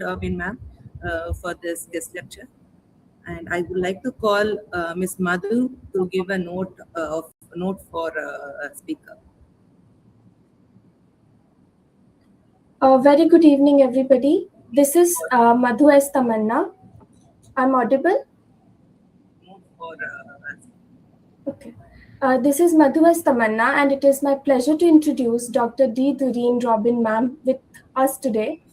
Doreen ma'am for this guest lecture. And I would like to call Miss Madhu to give a note for a speaker. A very good evening, everybody. This is Madhu S. Tamanna. I'm audible? Note for Okay. This is Madhu S. Tamanna, and it is my pleasure to introduce Dr. D. Doreen Robin ma'am with us today.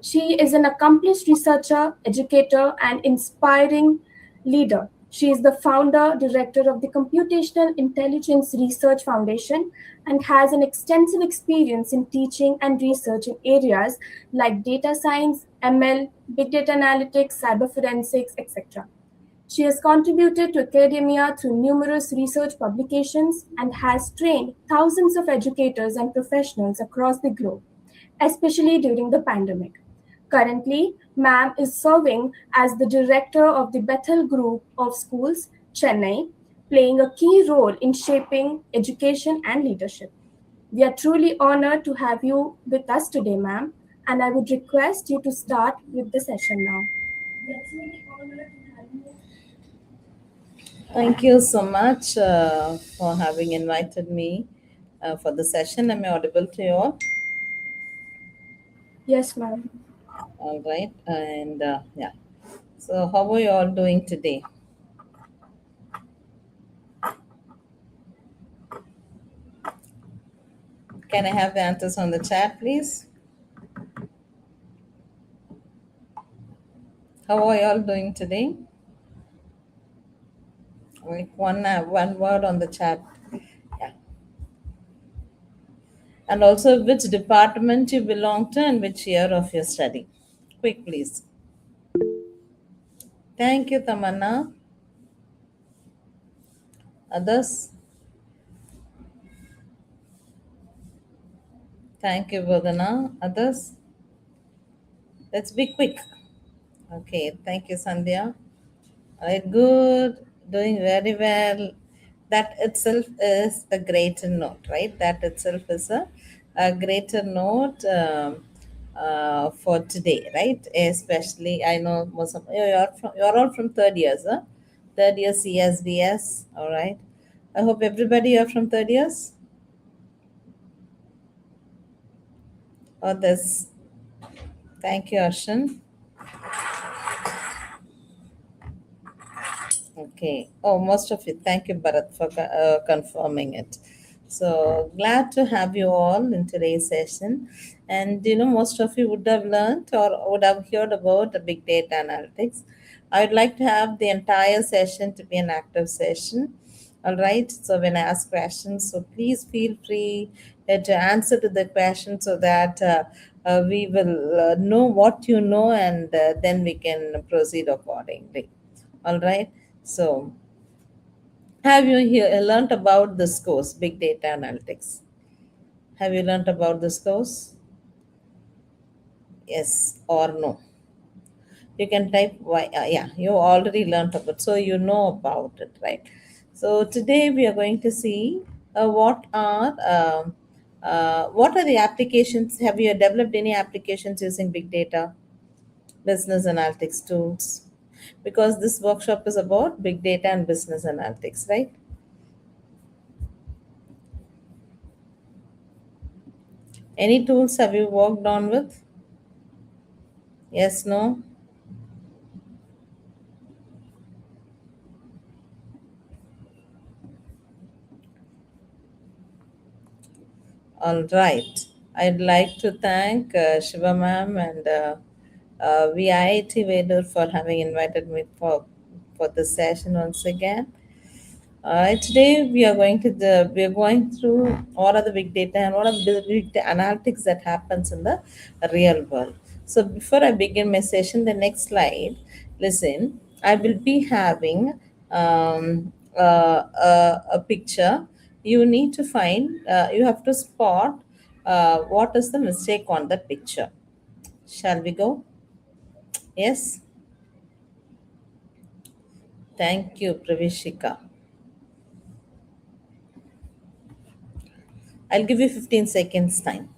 She is an accomplished researcher, educator, and inspiring leader. She is the founder, director of the Computational Intelligence Research Foundation and has an extensive experience in teaching and research in areas like data science, ML, big data analytics, cyber forensics, etc. She has contributed to academia through numerous research publications and has trained thousands of educators and professionals across the globe, especially during the pandemic. Currently, ma'am is serving as the director of the Bethel Group of Schools, Chennai, playing a key role in shaping education and leadership. We are truly honored to have you with us today, ma'am, and I would request you to start with the session now. We are truly honored to have you. Thank you so much for having invited me for the session. Am I audible to you all? Yes, ma'am. All right. And yeah. So, how are you all doing today? Can I have the answers on the chat, please? How are you all doing today? Like one word on the chat. Yeah. And also, which department you belong to and which year of your study. Quick, please. Thank you, Tamanna. Others? Thank you, Vadana. Others? Let's be quick. Okay, thank you, Sandhya. All right, good, doing very well. That itself is a greater note, right? That itself is a greater note for today, right? Especially, I know most of you're all from third years, huh? Third year CSBS, all right. I hope everybody are from third years. Others, thank you, Arshan. Okay. Oh, most of you. Thank you, Bharat, for confirming it. So glad to have you all in today's session. And most of you would have learned or would have heard about the big data analytics. I would like to have the entire session to be an active session. All right. So when I ask questions, so please feel free to answer to the question so that we will know what you know and then we can proceed accordingly. All right. So, have you learned about this course, Big Data Analytics? Have you learned about this course? Yes or no? You can type why. Yeah, you already learned about, so you know about it, right? So today we are going to see what are the applications. Have you developed any applications using big data, business analytics tools? Because this workshop is about big data and business analytics, right? Any tools have you worked on with? Yes, no? All right. I'd like to thank Shiva ma'am and VIT Vellore for having invited me for this session once again. Today we are going through what are the big data and what are the big data analytics that happens in the real world. So before I begin my session, the next slide, listen, I will be having a picture. You need to find, you have to spot what is the mistake on that picture. Shall we go? Yes. Thank you, Pravishika. I'll give you 15 seconds time.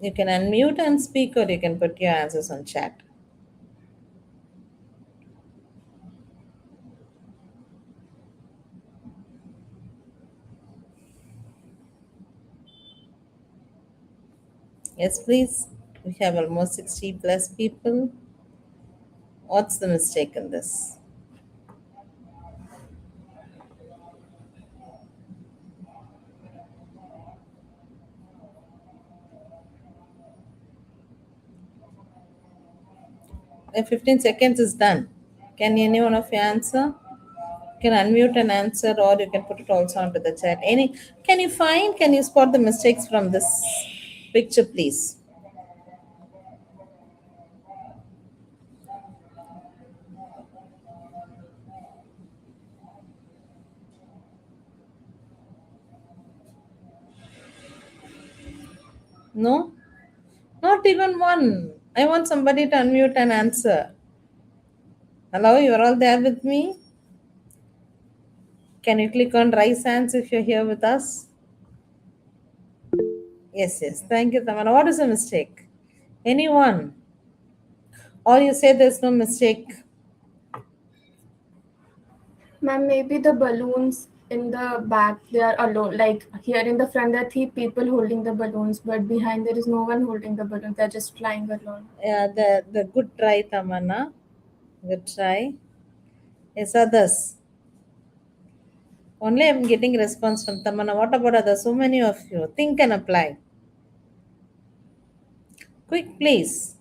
You can unmute and speak, or you can put your answers on chat. Yes, please. We have almost 60 plus people. What's the mistake in this? The 15 seconds is done. Can any one of you answer? You can unmute and answer, or you can put it also onto the chat. Can you spot the mistakes from this picture, please? No? Not even one. I want somebody to unmute and answer. Hello, you're all there with me? Can you click on raise hands if you're here with us? Yes, yes. Thank you, Tamara. What is a mistake? Anyone? Or you say there's no mistake? Ma'am, maybe the balloons in the back, they are alone. Like here in the front, there are three people holding the balloons, but behind there is no one holding the balloon. They're just flying alone. Yeah, the good try, Tamana. Good try. Yes, others. Only I'm getting response from Tamana. What about others? So many of you. Think and apply. Quick, please.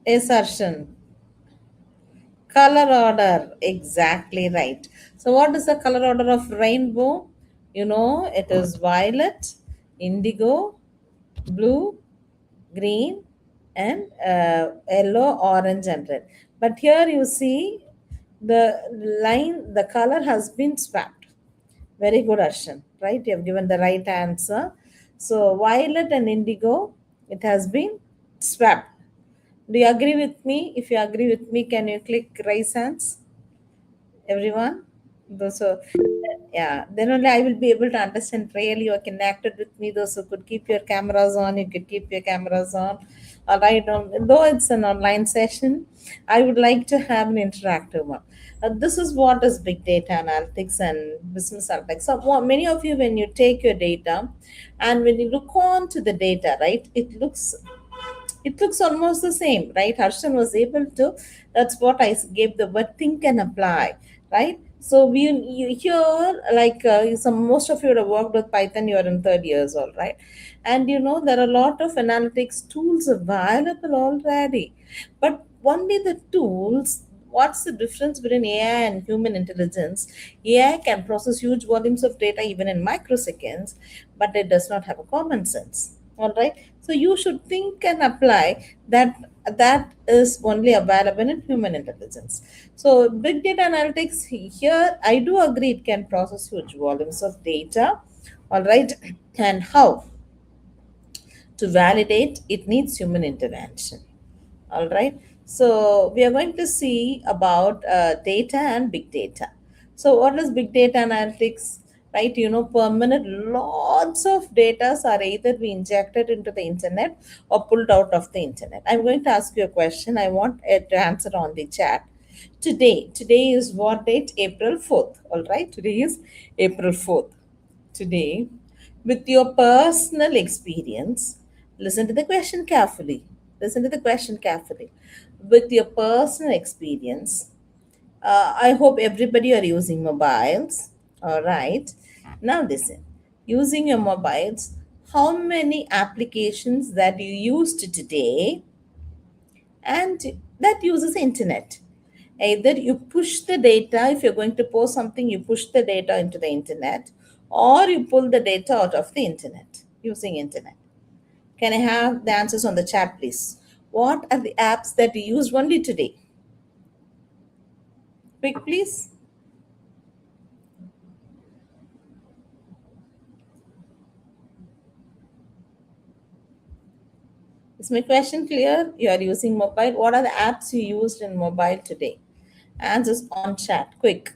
Assertion. Color order. Exactly right. So, what is the color order of rainbow? You know, it is violet, indigo, blue, green, and yellow, orange, and red. But here you see the color has been swapped. Very good, Arshan. Right? You have given the right answer. So, violet and indigo, it has been swapped. Do you agree with me? If you agree with me, can you click raise hands? Everyone? Those who, yeah, then only I will be able to understand really you are connected with me. Those who could keep your cameras on, you could keep your cameras on. All right, though it's an online session, I would like to have an interactive one. This is what is big data analytics and business analytics. So many of you, when you take your data and when you look on to the data, right, it looks almost the same, right? Harshan was able to, that's what I gave the word think and apply, right? So you here, like some most of you would have worked with Python, you're in third years, all right? And you know, there are a lot of analytics tools available already. But only the tools, what's the difference between AI and human intelligence? AI can process huge volumes of data even in microseconds, but it does not have a common sense. All right. So you should think and apply that is only available in human intelligence. So big data analytics here, I do agree it can process huge volumes of data. All right. And how? To validate, it needs human intervention. All right. So we are going to see about data and big data. So what is big data analytics? Right, you know, per minute, lots of data are either be injected into the internet or pulled out of the internet. I'm going to ask you a question. I want it to answer on the chat. Today is what date? April 4th. All right. Today is April 4th. Today, with your personal experience, listen to the question carefully. Listen to the question carefully. With your personal experience, I hope everybody are using mobiles. All right. Now listen. Using your mobiles, how many applications that you used today and that uses internet? Either you push the data, if you're going to post something, you push the data into the internet, or you pull the data out of the internet using internet. Can I have the answers on the chat, please? What are the apps that you used only today? Quick, please. Is my question clear? You are using mobile. What are the apps you used in mobile today? Answers on chat. Quick.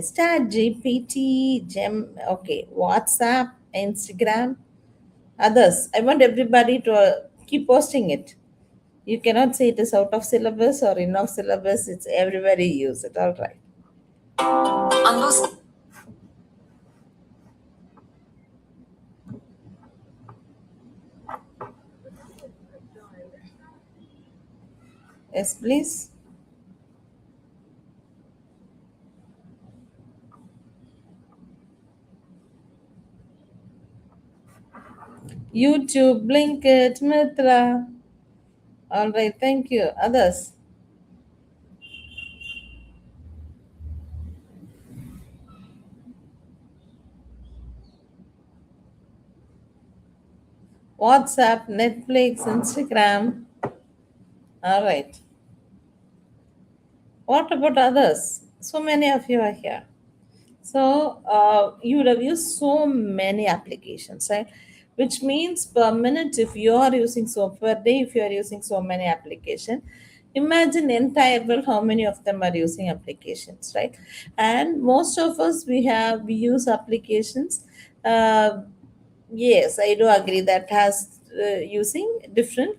Stat GPT, Gem, okay, WhatsApp, Instagram, others. I want everybody to keep posting it. You cannot say it is out of syllabus or in of syllabus. It's everybody use it. All right. Yes, please. YouTube, Blinkit, Mitra. All right. Thank you. Others. WhatsApp, Netflix, Instagram. All right. What about others? So many of you are here. So you would have used so many applications, right? Which means per minute, if you are using so per day, if you are using so many applications, imagine entire world how many of them are using applications, right? And most of us we use applications. Uh, Yes, I do agree that has using different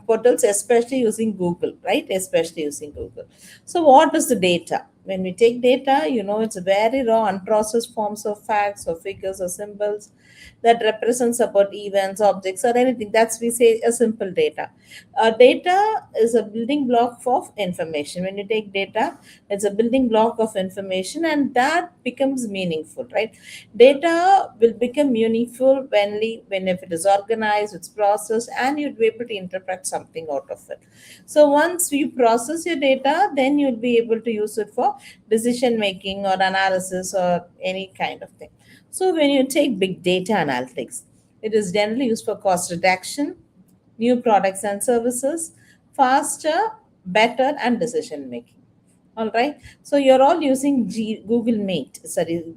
portals, especially using Google, right? Especially using Google. So, what is the data? When we take data, it's very raw, unprocessed forms of facts or figures or symbols that represents about events, objects, or anything. That's we say a simple data. Data is a building block of information. When you take data, it's a building block of information, and that becomes meaningful, right? Data will become meaningful when if it is organized, it's processed, and you'd be able to interpret something out of it. So once you process your data, then you'll be able to use it for decision making or analysis or any kind of thing. So when you take big data analytics, it is generally used for cost reduction, new products and services, faster, better, and decision making. All right. So you're all using Google Meet, sorry,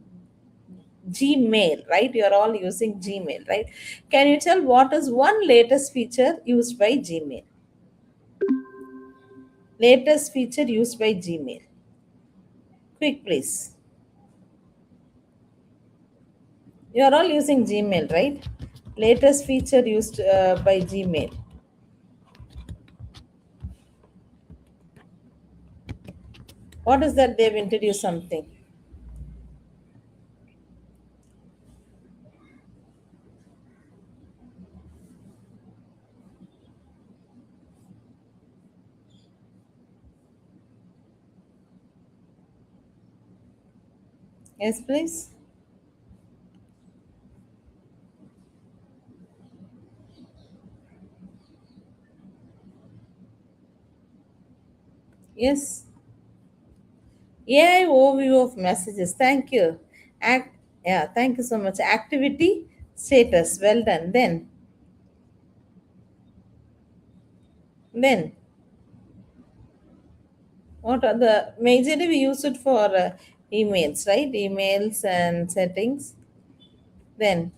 Gmail, right? You're all using Gmail, right? Can you tell what is one latest feature used by Gmail? Latest feature used by Gmail. Quick, please. You're all using Gmail, right? Latest feature used by Gmail. What is that they've introduced something? Yes, please. Yes. AI overview of messages. Thank you. Yeah, thank you so much. Activity status. Well done. Then what are the majorly we use it for emails, right? Emails and settings. Then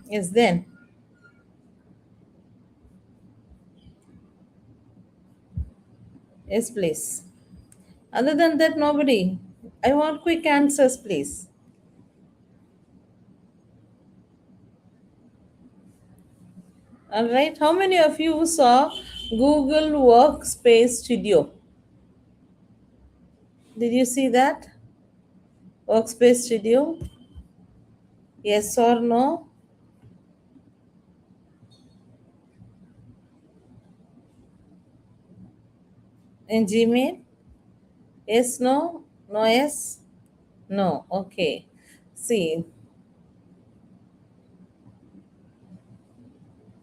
yes, then yes, please. Other than that, nobody. I want quick answers, please. All right. How many of you saw Google Workspace Studio? Did you see that? Workspace Studio? Yes or no? In Gmail? Yes, no? No, yes? No. Okay. See,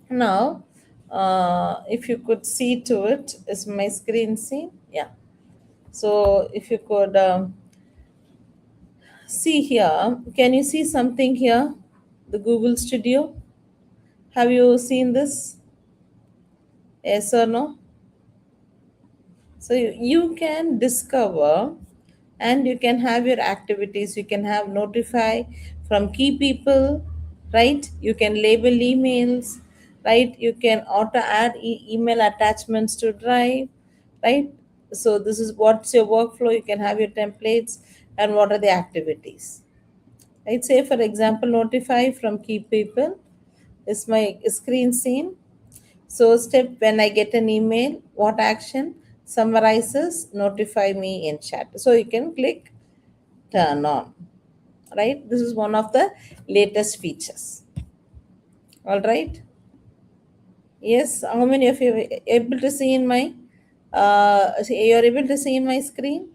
now, if you could see to it, is my screen seen? Yeah. So if you could see here, can you see something here? The Google Studio. Have you seen this? Yes or no? So you can discover and you can have your activities. You can have notify from key people, right? You can label emails, right? You can auto add email attachments to Drive. right? So this is what's your workflow. You can have your templates and what are the activities, right? Say for example, notify from key people is my screen scene. So step when I get an email, what action summarizes, notify me in chat. So you can click turn on, right? This is one of the latest features. All right. Yes. How many of you are able to see in my you're able to see in my screen?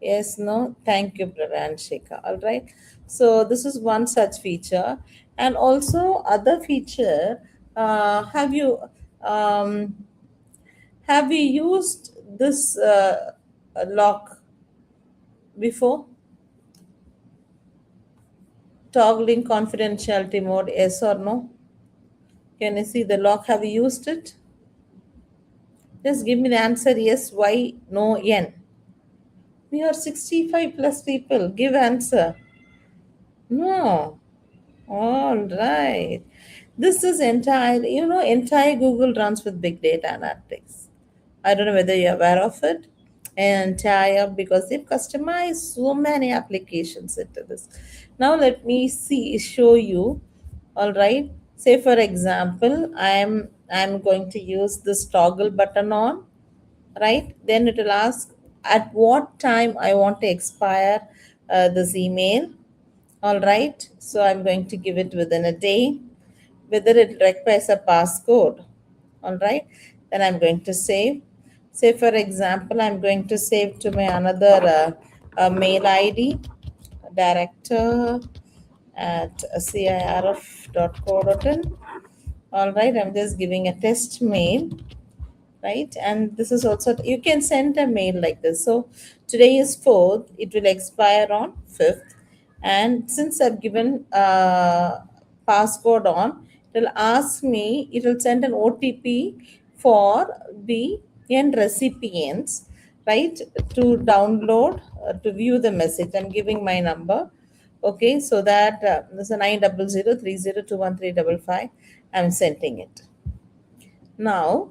Yes, no, thank you, Praranshika. All right. So this is one such feature, and also other feature. Have you um, have you used this lock before? Toggling confidentiality mode, yes or no? Can you see the lock? Have you used it? Just give me the answer. Yes, why, no, yen. We are 65 plus people. Give answer. No. All right. This is entire Google runs with big data analytics. I don't know whether you're aware of it. Entire, because they've customized so many applications into this. Now let me show you. All right. Say for example, I'm going to use this toggle button on, right? Then it will ask at what time I want to expire this email. All right, so I'm going to give it within a day, whether it requires a passcode. All right, then I'm going to save. Say, for example, I'm going to save to my another mail ID, director at cirf.co.in. All right, I'm just giving a test mail, right? And this is also, you can send a mail like this. So today is 4th, it will expire on 5th. And since I've given passcode on, it will ask me, it will send an OTP for the end recipients, right, to download, to view the message. I'm giving my number. Okay, so that this is a 900302135. I'm sending it. Now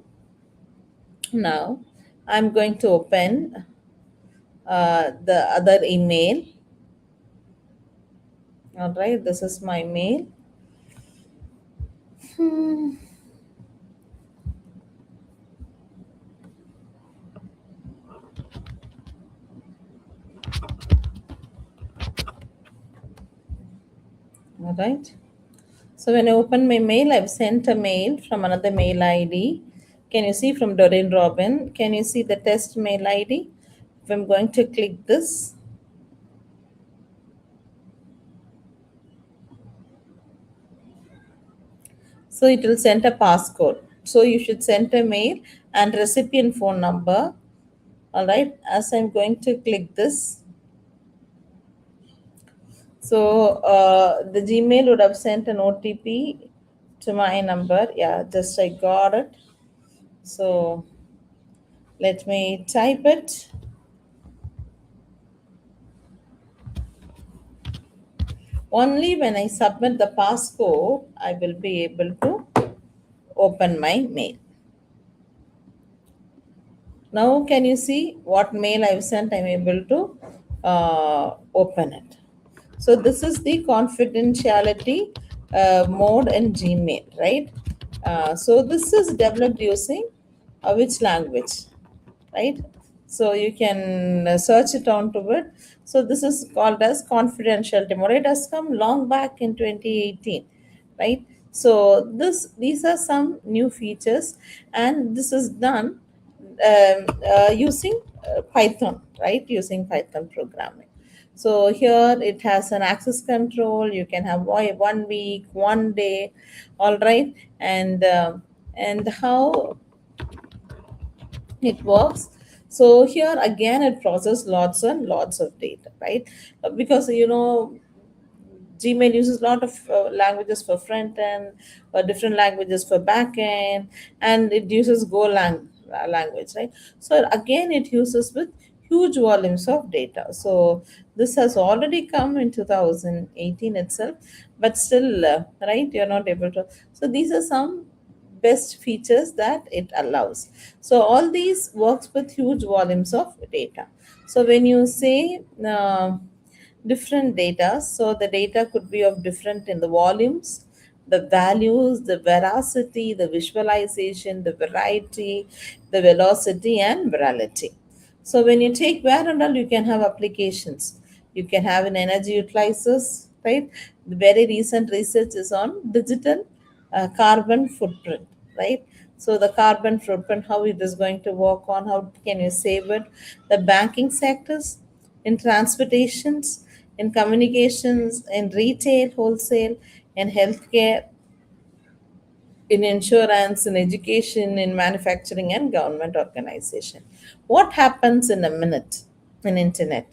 I'm going to open the other email. All right, this is my mail. All right. So when I open my mail, I've sent a mail from another mail ID. Can you see from Doreen Robin? Can you see the test mail ID? If I'm going to click this, so it will send a passcode. So you should send a mail and recipient phone number. All right. As I'm going to click this, so the Gmail would have sent an OTP to my number. Yeah, just I got it. So let me type it. Only when I submit the passcode, I will be able to open my mail. Now, can you see what mail I've sent? I'm able to open it. So this is the confidentiality mode in Gmail, right? So this is developed using which language, right? So you can search it onto it. So this is called as confidentiality mode. It has come long back in 2018, right? So these are some new features, and this is done using Python, right? Using Python programming. So here it has an access control. You can have 1 week, 1 day, all right, and how it works. So here again, it processes lots and lots of data, right? Because Gmail uses a lot of languages for front end, different languages for back end, and it uses language, right? So again, it uses with huge volumes of data. So this has already come in 2018 itself, but still, right? You're not able to. So these are some best features that it allows. So all these works with huge volumes of data. So when you say different data, so the data could be of different in the volumes, the values, the veracity, the visualization, the variety, the velocity, and virality. So when you take where and all, you can have applications. You can have an energy utilizers, right? The very recent research is on digital carbon footprint, right? So the carbon footprint, how it is going to work on, how can you save it? The banking sectors, in transportations, in communications, in retail, wholesale, in healthcare, in insurance, in education, in manufacturing, and government organization. What happens in a minute in internet?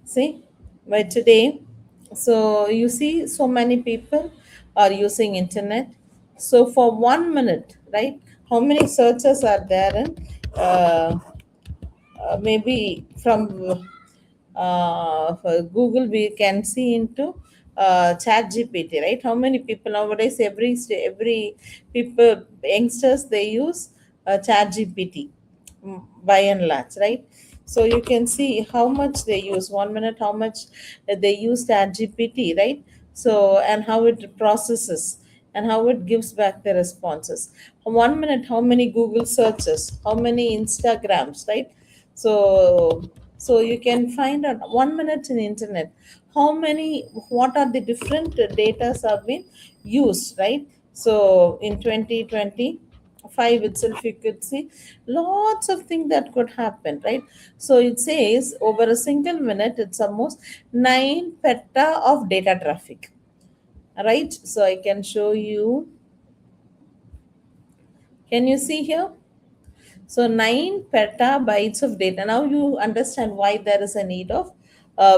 See, by today, so you see so many people are using internet. So for 1 minute, right? How many searches are there in maybe from for Google, we can see into Chat GPT, right? How many people nowadays, every people, youngsters, they use Chat GPT by and large, right? So you can see how much they use 1 minute, how much they use Chat GPT, right? So, and how it processes and how it gives back the responses. 1 minute, how many Google searches, how many Instagrams, right? So so you can find out 1 minute in internet how many, what are the different data have been used, right? So in 2025 itself, you could see lots of things that could happen, right? So it says over a single minute it's almost 9 peta of data traffic, right? So I can show you, can you see here? So 9 petabytes of data. Now you understand why there is a need of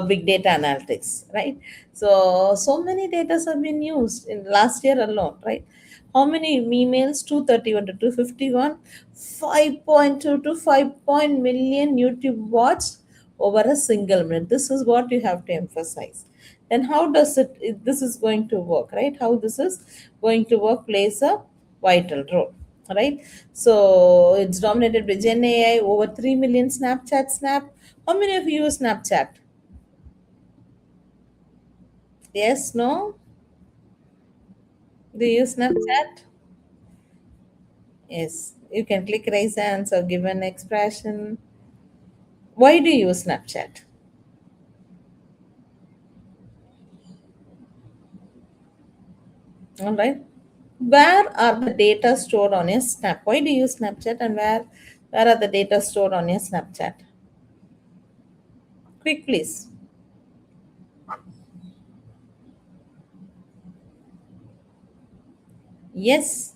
big data analytics, right? So many data have been used in last year alone, right? How many emails? 231 to 251, 5.2 to 5 million YouTube watched over a single minute. This is what you have to emphasize. Then how does this is going to work, right? How this is going to work plays a vital role, right? So it's dominated by Gen AI, over 3 million Snapchat snap. How many of you use Snapchat? Yes, no? Do you use Snapchat? Yes. You can click raise hands or give an expression. Why do you use Snapchat? All right. Where are the data stored on your Snap? Why do you use Snapchat, and where are the data stored on your Snapchat? Quick, please. Yes.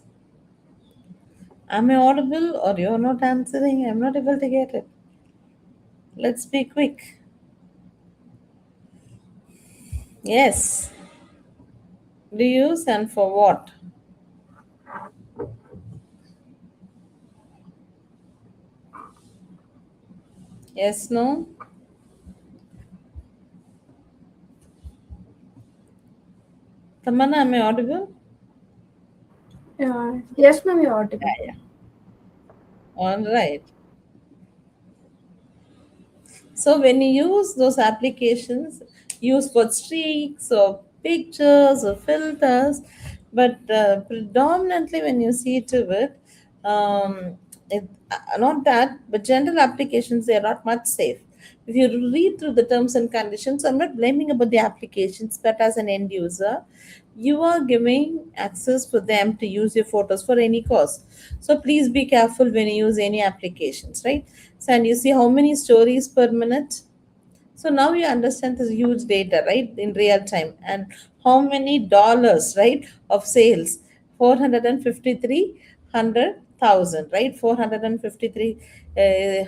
Am I audible or you're not answering? I'm not able to get it. Let's be quick. Yes. Do you use and for what? Yes, no? Tamanna, am I audible? Yes, ma'am, you're audible. Yeah, yeah. All right. So when you use those applications, use for streaks or pictures or filters, but predominantly when you see to it, not that, but general applications, they are not much safe. If you read through the terms and conditions, I'm not blaming about the applications, but as an end user, you are giving access for them to use your photos for any cause. So please be careful when you use any applications, right? So, and you see how many stories per minute. So now you understand this huge data, right, in real time, and how many dollars, right, of sales, 453 hundred thousand, right, 453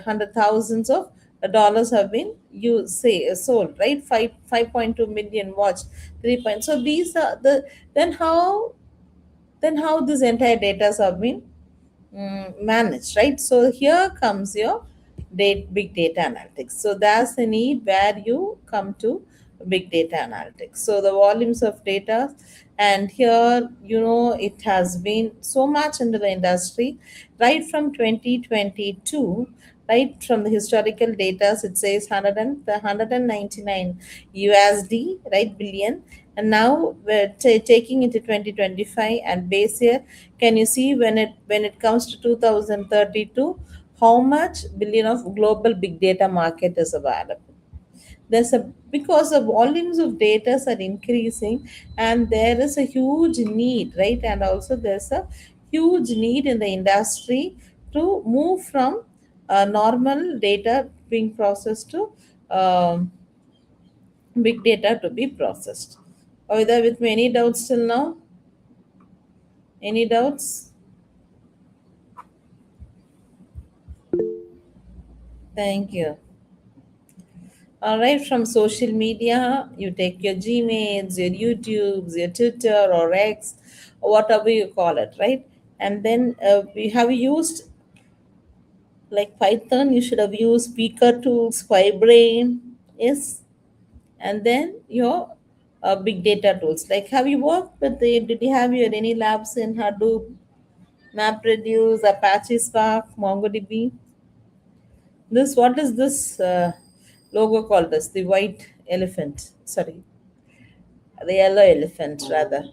hundred thousands of dollars have been you say sold, right, 5.2 million watched, 3 point. So these are the, then how this entire data have been managed, right? So here comes your big data analytics. So that's the need where you come to big data analytics. So the volumes of data, and here it has been so much into the industry right from 2022. Right from the historical data, it says 199 USD, right, billion, and now we're taking it to 2025 and base year. Can you see when it comes to 2032, how much billion of global big data market is available? There's a Because the volumes of data are increasing, and there is a huge need, right? And also there's a huge need in the industry to move from normal data being processed to big data to be processed. Are there with me? Any doubts till now? Any doubts? Thank you. All right, from social media, you take your Gmails, your YouTubes, your Twitter or X, or whatever you call it, right? And then we have used like Python, you should have used Speaker Tools, Fibrain, yes, and then your big data tools. Like, have you worked with did you have your any labs in Hadoop, MapReduce, Apache Spark, MongoDB? What is this logo called as? The white elephant. Sorry, the yellow elephant rather.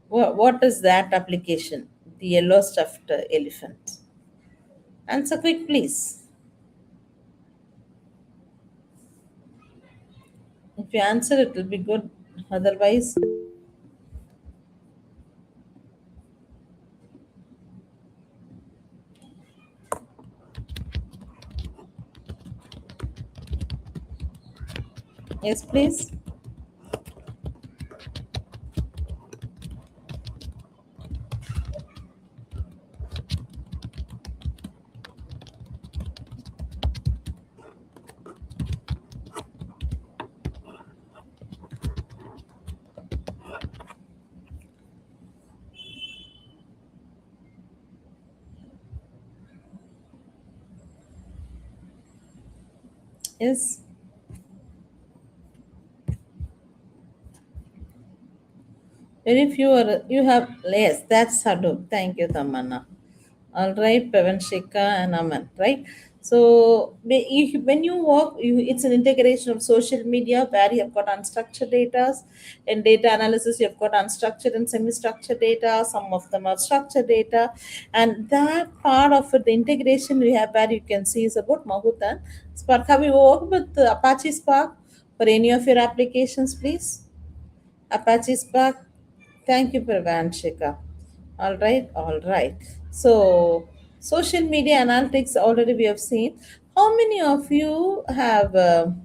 What is that application? The yellow stuffed elephant. Answer quick, please. If you answer, it will be good. Otherwise, yes, please. Yes. Very few are you have yes, that's Hadoop. Thank you, Tamanna. All right, Pavanshika and Aman, right? So when you work, it's an integration of social media where you have got unstructured data. In data analysis, you have got unstructured and semi-structured data. Some of them are structured data, and that part of it, the integration we have where you can see is about Mahout and Spark. Have you worked with Apache Spark for any of your applications, please? Apache Spark. Thank you, Pravanshika. All right, all right. So, social media analytics already we have seen. How many of you have?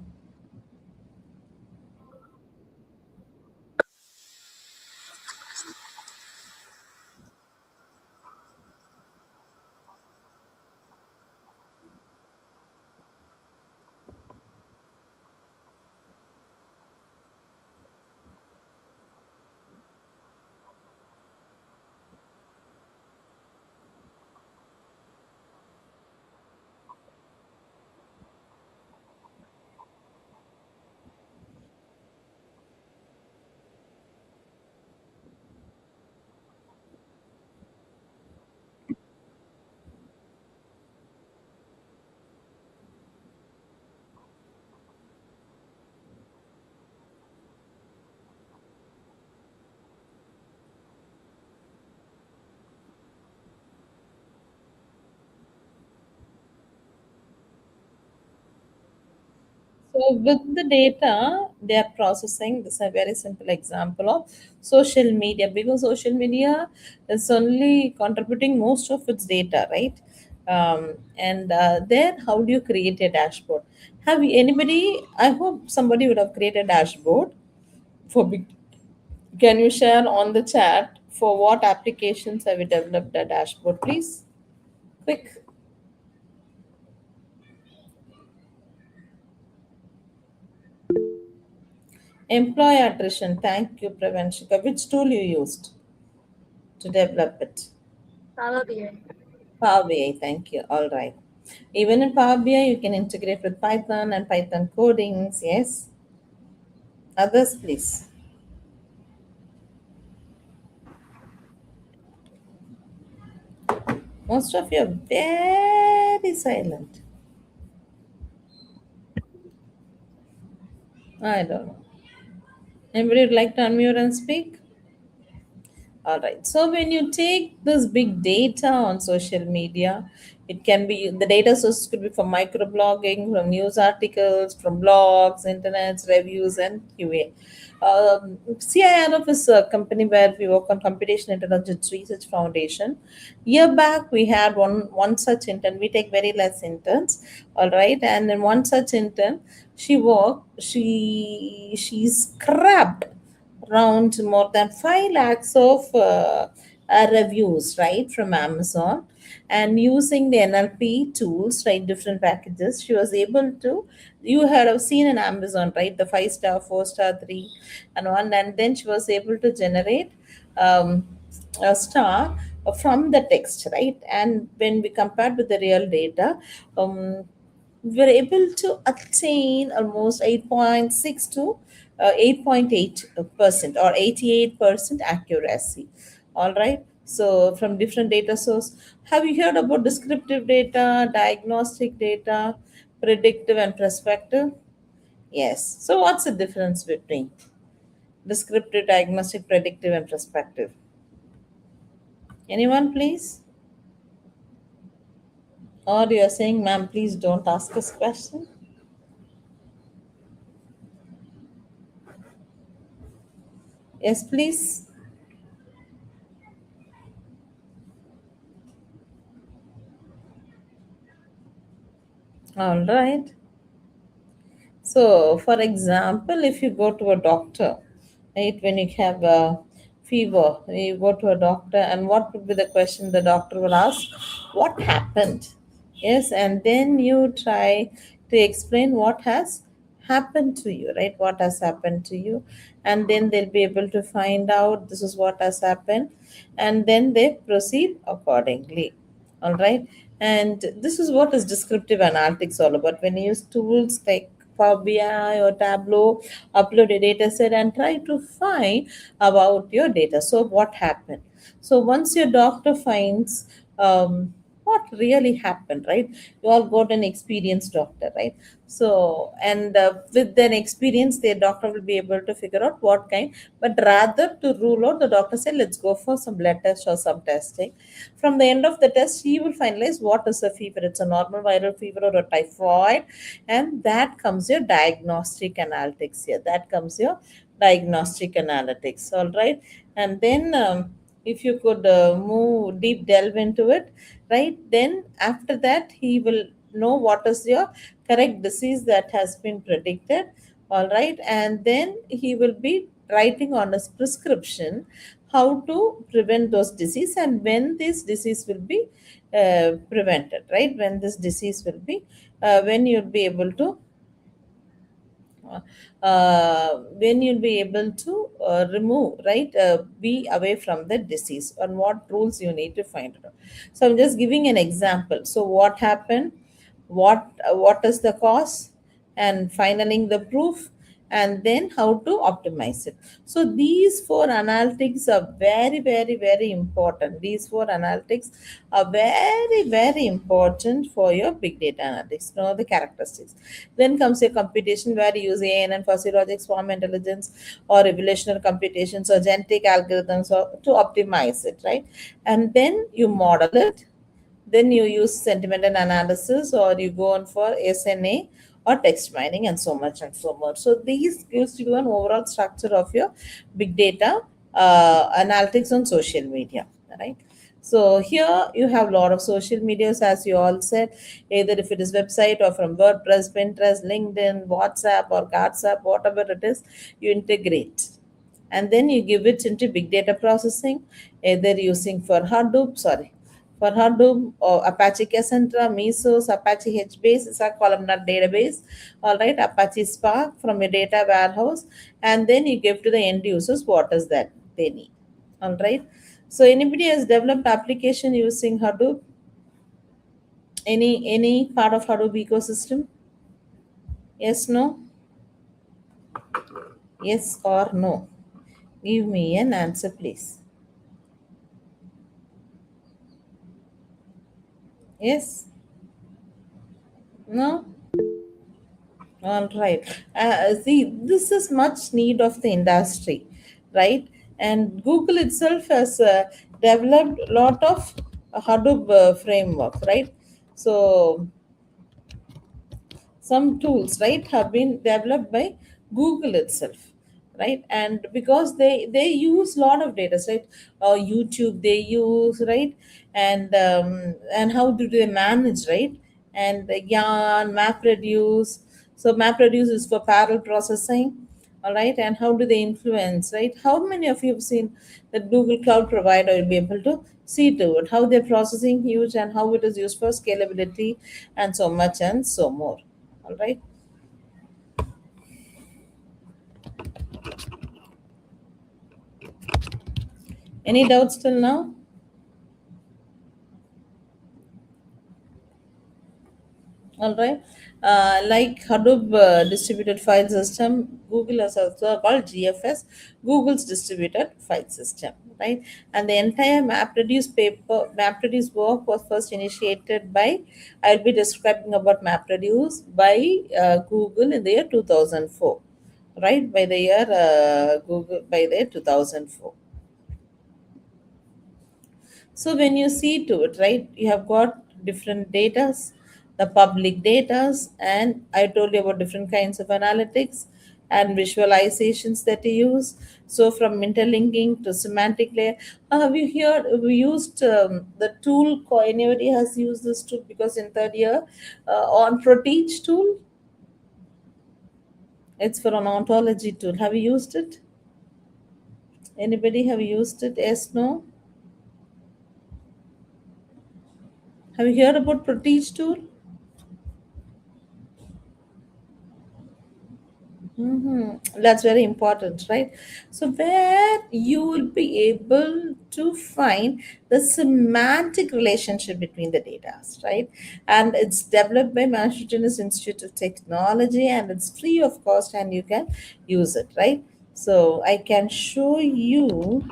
So with the data they are processing, this is a very simple example of social media, because social media is only contributing most of its data, right? And There, how do you create a dashboard? Have anybody? I hope somebody would have created a dashboard for big. Can you share on the chat for what applications have you developed a dashboard, please? Quick. Employee attrition. Thank you, Pravanshika. Which tool you used to develop it? Power BI. Power BI, thank you. All right. Even in Power BI, you can integrate with Python and Python codings. Yes. Others, please. Most of you are very silent. I don't know. Anybody would like to unmute and speak? All right. So when you take this big data on social media, it can be the data sources could be from microblogging, from news articles, from blogs, internets, reviews, and QA. CIRF is a company where we work on Computation Intelligence Research Foundation. Year back, we had one such intern. We take very less interns, all right. And in one such intern, she scrapped around more than 5 lakhs of reviews, right, from Amazon. And using the NLP tools, right, different packages, she was able to, you had have seen in Amazon, right, the 5 star, 4 star, 3 and 1. And then she was able to generate um, a star from the text, right? And when we compared with the real data, we were able to attain almost 8.6 to 8.8% or 88% accuracy. All right. So from different data source, have you heard about descriptive data, diagnostic data, predictive and prospective? Yes. So what's the difference between descriptive, diagnostic, predictive, and prospective? Anyone, please? Or you are saying, ma'am, please don't ask us question? Yes, please. All right. So, for example, if you go to a doctor, right, when you have a fever, you go to a doctor, and what would be the question the doctor will ask? What happened? Yes, and then you try to explain what has happened to you, right? What has happened to you, and then they'll be able to find out this is what has happened, and then they proceed accordingly. All right. And this is what is descriptive analytics all about. When you use tools like Power BI or Tableau, upload a data set and try to find about your data. So what happened? So once your doctor finds what really happened, right? You all got an experienced doctor, right? So, and with an experience, the doctor will be able to figure out what kind, but rather to rule out, the doctor said, let's go for some blood test or some testing. From the end of the test, he will finalize what is a fever. It's a normal viral fever or a typhoid. And that comes your diagnostic analytics here. That comes your diagnostic analytics. All right. And then if you could move deep delve into it, right, then after that he will know what is your correct disease that has been predicted. All right. And then he will be writing on his prescription how to prevent those disease and when this disease will be prevented, right? When this disease will be when you'll be able to when you'll be able to remove, right, be away from the disease, and what rules you need to find out. So I'm just giving an example. So what happened, what is the cause, and finally the proof, and then how to optimize it. So these four analytics are very, very, very important. These four analytics are very, very important for your big data analytics. Know the characteristics. Then comes your computation, where you use ANN, fuzzy logic, swarm intelligence, or evolutionary computations, or genetic algorithms, or to optimize it, right? And then you model it, then you use sentiment analysis, or you go on for SNA or text mining, and so much and so much. So these gives you an overall structure of your big data analytics on social media, right? So here you have a lot of social medias, as you all said, either if it is website or from WordPress, Pinterest, LinkedIn, WhatsApp or WhatsApp, whatever it is, you integrate and then you give it into big data processing, either using for Hadoop or Apache Cassandra, Mesos, Apache HBase is a columnar database, all right, Apache Spark from your data warehouse, and then you give to the end users what is that they need, all right. So anybody has developed application using Hadoop? Any part of Hadoop ecosystem? Yes, no? Yes or no? Give me an answer, please. Yes? No? All right. See, this is much need of the industry, right? And Google itself has developed a lot of Hadoop framework, right? So some tools, right, have been developed by Google itself, right? And because they use a lot of data, right? YouTube they use, right? And how do they manage, right? And Yarn, MapReduce. So MapReduce is for parallel processing, all right? And how do they influence, right? How many of you have seen that Google Cloud Provider will be able to see to it how they're processing huge and how it is used for scalability and so much and so more, all right? Any doubts till now? All right. Like Hadoop distributed file system, Google has also called GFS, Google's distributed file system, right? And the entire MapReduce work was first initiated by, I'll be describing about MapReduce by Google in the year 2004, right? By the year Google, by the year 2004. So when you see to it, right, you have got different datas, the public datas, and I told you about different kinds of analytics and visualizations that you use. So from interlinking to semantic layer, have you here we used the tool? Anybody has used this tool? Because in third year on Proteach tool, it's for an ontology tool. Have you used it? Anybody have used it? Yes, no. Have you heard about Proteach tool? That's very important, right? So, where you will be able to find the semantic relationship between the data, right? And it's developed by Massachusetts Institute of Technology and it's free of cost and you can use it, right? So, I can show you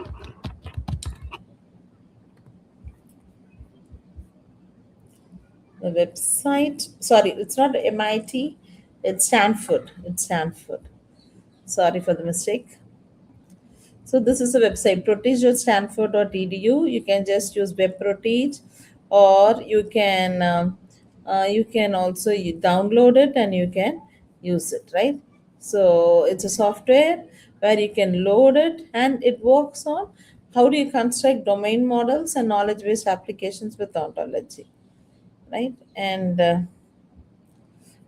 the website. Sorry, it's not MIT, it's Stanford. It's Stanford. Sorry for the mistake. So this is a website, protege.stanford.edu. You can just use web protege, or you can also download it and you can use it, right? So it's a software where you can load it and it works on how do you construct domain models and knowledge-based applications with ontology, right? And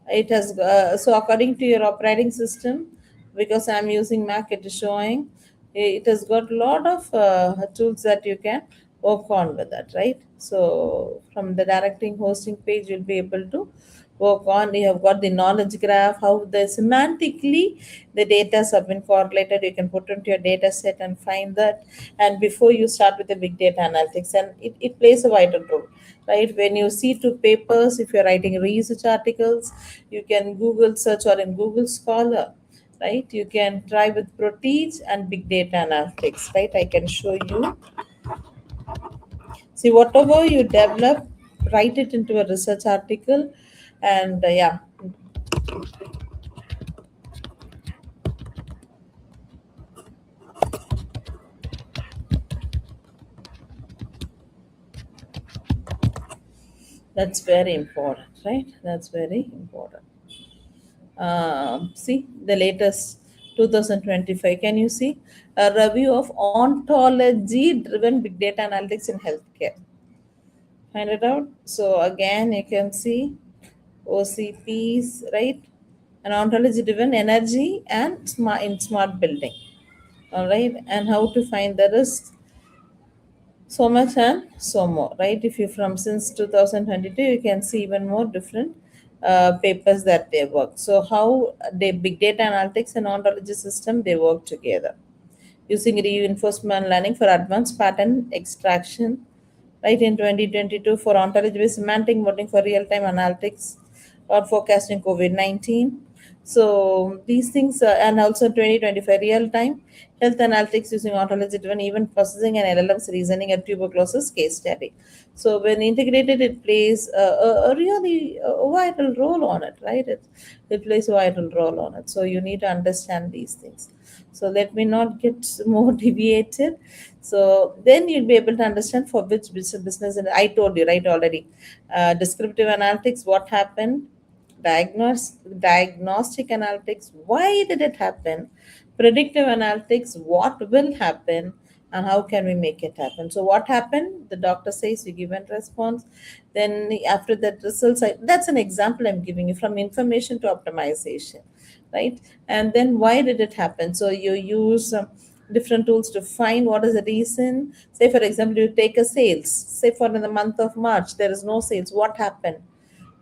it has so according to your operating system, because I'm using Mac, it is showing it has got a lot of tools that you can work on with that, right? So from the directing hosting page, you'll be able to work on. You have got the knowledge graph, how the semantically the data have been correlated. You can put into your data set and find that. And before you start with the big data analytics, and it plays a vital role, right? When you see two papers, if you're writing research articles, you can Google search or in Google Scholar, right? You can try with Proteach and big data analytics, right? I can show you. See, whatever you develop, write it into a research article, and yeah, that's very important, right? That's very important. See the latest 2025. Can you see a review of ontology-driven big data analytics in healthcare? Find it out. So again, you can see OCPs, right? And ontology-driven energy and smart building. All right, and how to find the risk, so much and so more, right? If you from since 2022, you can see even more different papers that they work. So how the big data analytics and ontology system they work together using reinforcement learning for advanced pattern extraction, right, in 2022 for ontology-based semantic modeling for real-time analytics or forecasting COVID-19. So these things, and also 2025 real-time health analytics using ontology-driven event processing and LLM's reasoning at tuberculosis case study. So when integrated, it plays a really vital role on it, right? It plays a vital role on it. So you need to understand these things. So let me not get more deviated. So then you'll be able to understand for which business. And I told you right already. Descriptive analytics, what happened? Diagnostic analytics, why did it happen? Predictive analytics, what will happen? And how can we make it happen? So what happened? The doctor says you give a response. Then after that results, that's an example I'm giving you, from information to optimization, right? And then why did it happen? So you use different tools to find what is the reason. Say for example, you take a sales, say for in the month of March there is no sales, what happened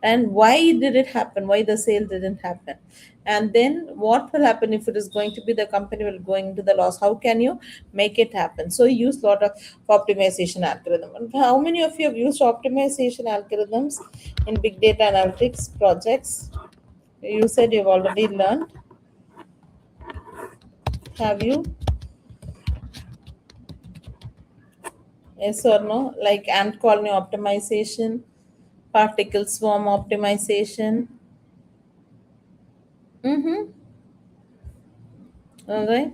and why did it happen, why the sale didn't happen, and then what will happen if it is going to be the company will going into the loss, how can you make it happen. So you use a lot of optimization algorithm. And how many of you have used optimization algorithms in big data analytics projects? You said you've already learned. Have you? Yes or no? Like ant colony optimization, particle swarm optimization. Mm-hmm. All right.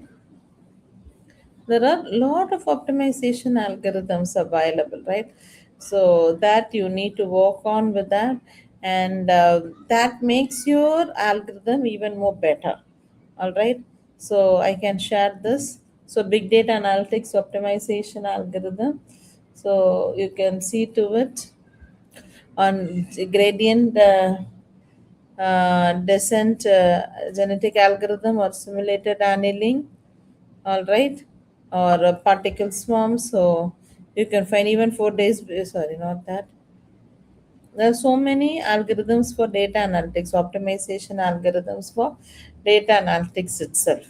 There are a lot of optimization algorithms available, right? So that you need to work on with that, and that makes your algorithm even more better. All right. So I can share this. So big data analytics optimization algorithm. So you can see to it on gradient descent genetic algorithm or simulated annealing, all right, or particle swarm. So you can find even 4 days, sorry, not that. There are so many algorithms for data analytics, optimization algorithms for data analytics itself,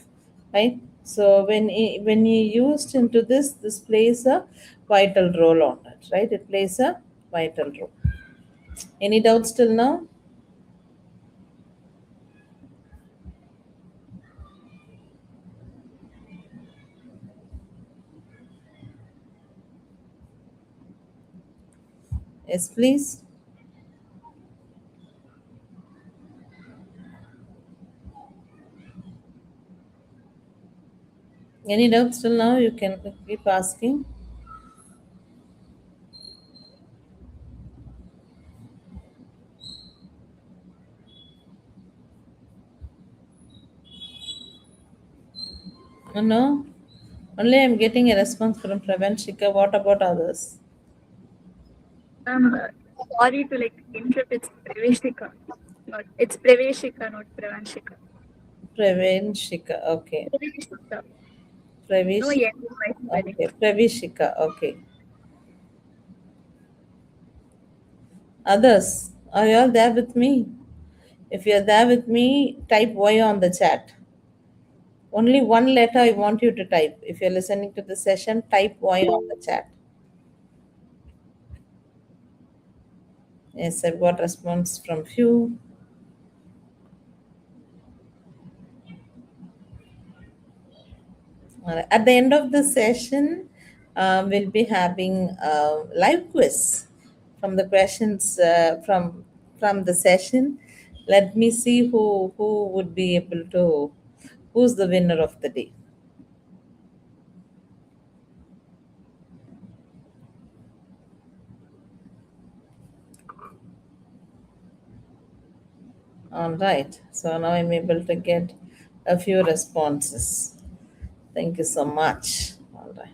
right? So when you used into this plays a vital role on it, right? It plays a vital role. Any doubts till now? Yes, please. Any doubts till now? You can keep asking. No, only I'm getting a response from Pravanshika. What about others? Um, sorry to like interrupt. It's Praveshika, not it's Praveshika, not Pravanshika. Pravanshika, okay. Praveshika. No, Pravish, yes, my spelling. okay. Pravishika, okay. Others, are you all there with me? If you're there with me, type Y on the chat. Only one letter I want you to type. If you're listening to the session, type Y on the chat. Yes, I've got response from few. At the end of the session, we'll be having a live quiz from the questions from the session. Let me see who would be able to, who's the winner of the day. All right. So now I'm able to get a few responses. Thank you so much. All right.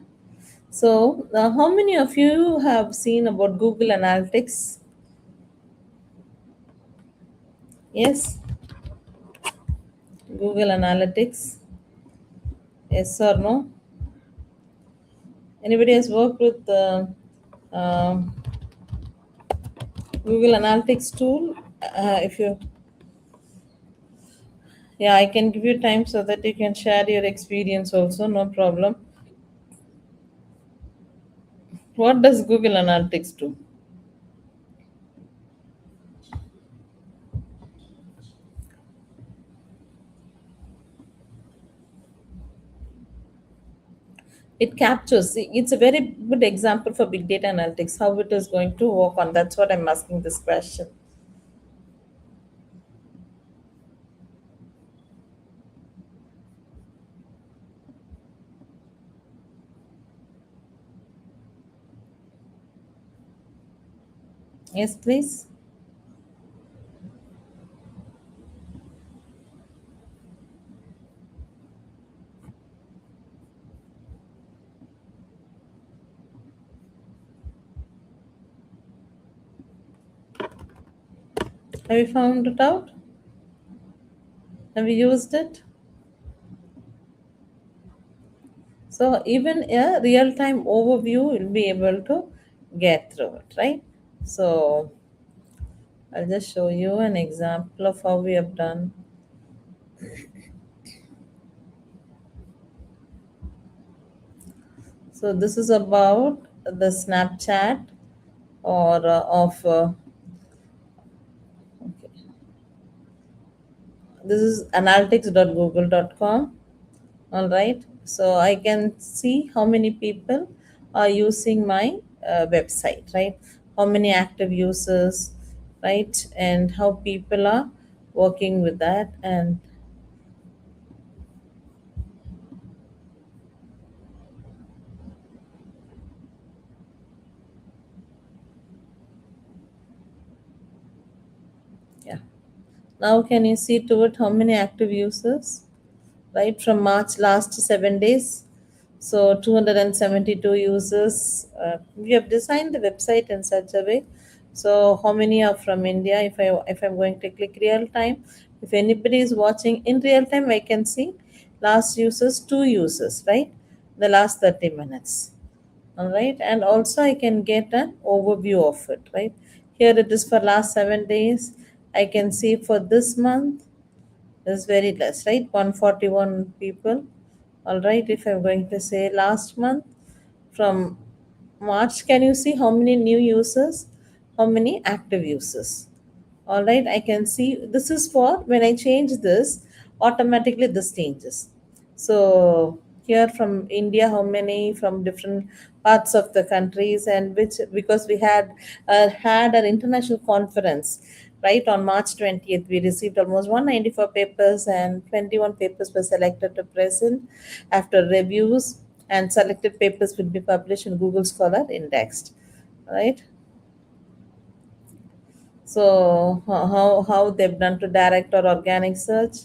So, how many of you have seen about Google Analytics? Yes, Google Analytics. Yes or no? Anybody has worked with the Google Analytics tool? If you, yeah, I can give you time so that you can share your experience also. No problem. What does Google Analytics do? It captures, see, it's a very good example for big data analytics, how it is going to work on. That's what I'm asking this question. Yes, please. Have you found it out? Have you used it? So even a real-time overview will be able to get through it, right? So I'll just show you an example of how we have done. So this is about the Snapchat or of okay. This is analytics.google.com. All right. So I can see how many people are using my website, right? How many active users, right? And how people are working with that. And yeah. Now can you see to it how many active users? Right, from March last 7 days. So 272 users. We have designed the website in such a way. So how many are from India? If I'm going to click real time, if anybody is watching in real time, I can see last users, 2 users, right? The last 30 minutes. All right, and also I can get an overview of it, right? Here it is for last 7 days. I can see for this month is very less, right? 141 people. All right, if I'm going to say last month from March, can you see how many new users, how many active users? All right, I can see this is for when I change this, automatically this changes. So here from India, how many from different parts of the countries, and which because we had an international conference, right, on March 20th. We received almost 194 papers, and 21 papers were selected to present after reviews, and selected papers will be published in Google Scholar indexed, right? So how they've done to direct or organic search,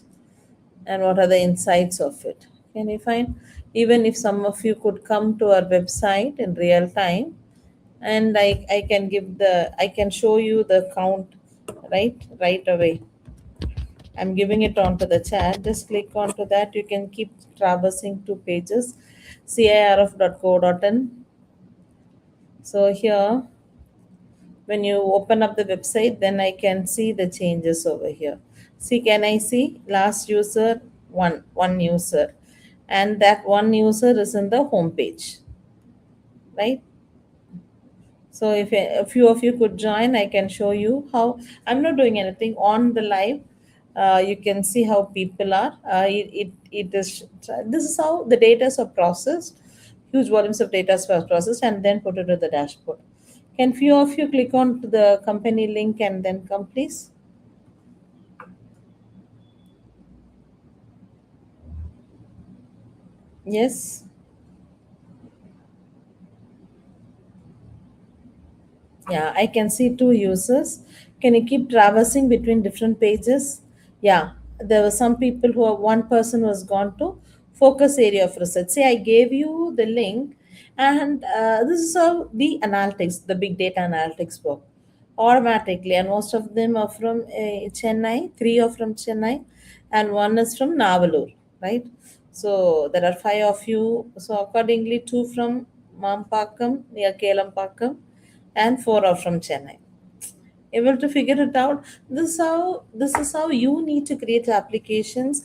and what are the insights of it? Can you find? Even if some of you could come to our website in real time, and I can I can show you the count, right away. I'm giving it onto the chat. Just click onto that. You can keep traversing 2 pages. cirf.co.in. So here, when you open up the website, then I can see the changes over here. See, can I see last user, one user, and that one user is in the home page, right? So if a few of you could join, I can show you how. I'm not doing anything on the live. You can see how people are. It is, this is how the data are processed. Huge volumes of data are processed and then put it to the dashboard. Can few of you click on to the company link and then come, please? Yes. Yeah, I can see 2 users. Can you keep traversing between different pages? Yeah, there were some people who are, one person was gone to focus area of research. See, I gave you the link, and this is how the analytics, the big data analytics work automatically. And most of them are from Chennai, 3 are from Chennai, and one is from Navalur, right? So there are 5 of you. So accordingly, 2 from Mampakam near Kelampakam, and 4 are from Chennai. able to figure it out. This is how you need to create applications,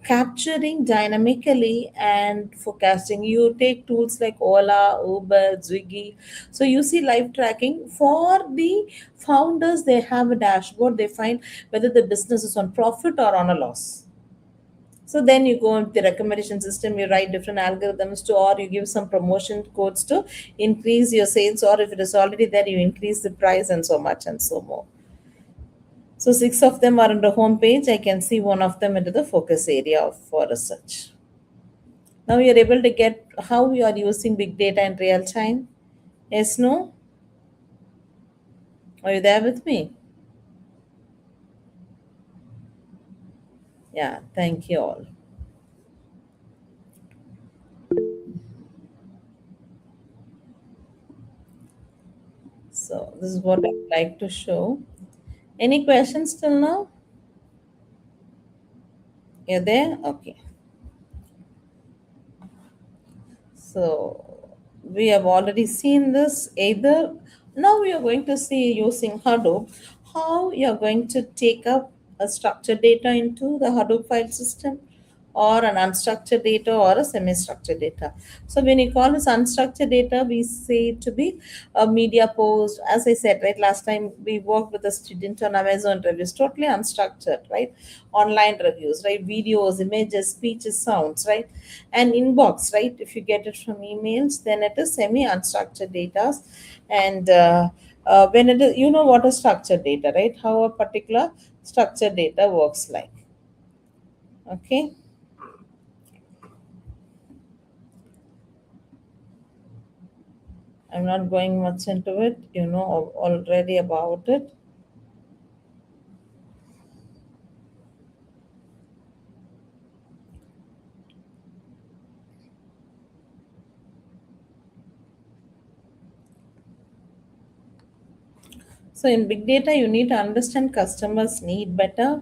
capturing dynamically and forecasting. You take tools like Ola, Uber, Zwiggy. So you see live tracking for the founders. They have a dashboard. They find whether the business is on profit or on a loss. So then you go into the recommendation system, you write different algorithms to, or you give some promotion codes to increase your sales, or if it is already there, you increase the price and so much and so more. So six of them are on the home page. I can see one of them into the focus area for research. Now you're able to get how you are using big data in real time. Yes, no? Are you there with me? Yeah, thank you all. So this is what I'd like to show. Any questions till now? You're there? Okay. So we have already seen this. Either now we are going to see using Hadoop how you are going to take up a structured data into the Hadoop file system, or an unstructured data or a semi-structured data. So when you call this unstructured data, we say it to be a media post. As I said, right, last time we worked with a student on Amazon reviews, totally unstructured, right? Online reviews, right? Videos, images, speeches, sounds, right? And inbox, right? If you get it from emails, then it is semi-unstructured data. And when it is, you know what is structured data, right? How a particular structured data works like. Okay. I'm not going much into it. You know already about it. So in big data, you need to understand customers' need better,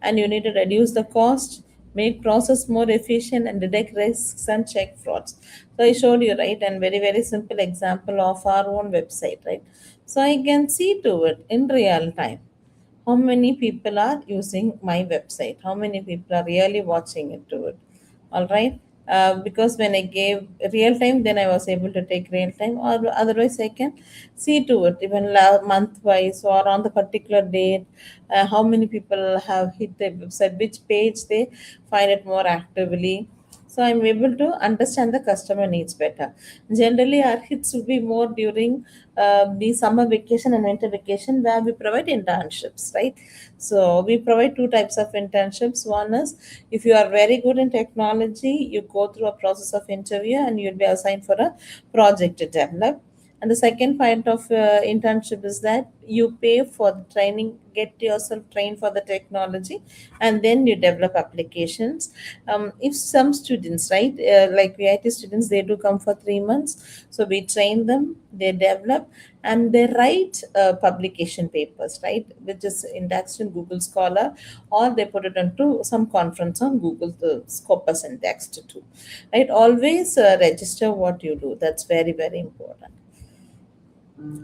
and you need to reduce the cost, make process more efficient, and detect risks and check frauds. So I showed you, right, and very very simple example of our own website, right. So I can see to it in real time how many people are using my website, how many people are really watching it to it. All right. Because when I gave real time, then I was able to take real time, or otherwise I can see to it even month wise or on the particular date, how many people have hit the website, which page they find it more actively. So I'm able to understand the customer needs better. Generally, our hits will be more during the summer vacation and winter vacation, where we provide internships, right? So we provide two types of internships. One is, if you are very good in technology, you go through a process of interview and you'll be assigned for a project to develop. And the second point of internship is that you pay for the training, get yourself trained for the technology, and then you develop applications. If some students, right, like VIT students, they do come for 3 months. So we train them, they develop, and they write publication papers, right, which is indexed in Google Scholar, or they put it into some conference on Google Scopus indexed too, right. Always register what you do. That's very very important.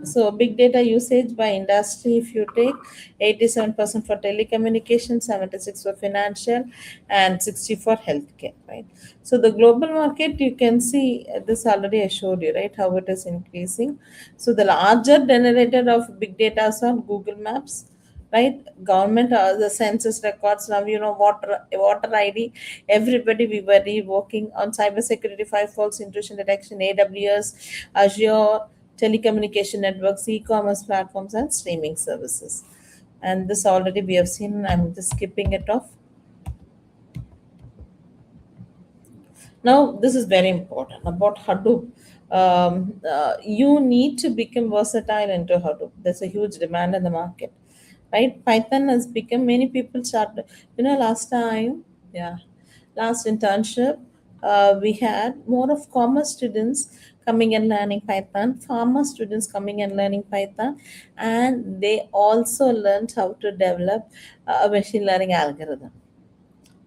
So big data usage by industry, if you take 87% for telecommunications, 76 for financial, and 60 for healthcare, right? So the global market, you can see this already I showed you, right, how it is increasing. So the larger generator of big data are Google Maps, right? Government, the census records. Now you know water ID. Everybody, we were working on cybersecurity, firewalls, intrusion detection, AWS, Azure, telecommunication networks, e-commerce platforms, and streaming services. And this already we have seen. I'm just skipping it off. Now, this is very important about Hadoop. You need to become versatile into Hadoop. There's a huge demand in the market, right? Python has become, many people started, last time, yeah, last internship, we had more of commerce students coming and learning Python, pharma students coming and learning Python, and they also learned how to develop a machine learning algorithm.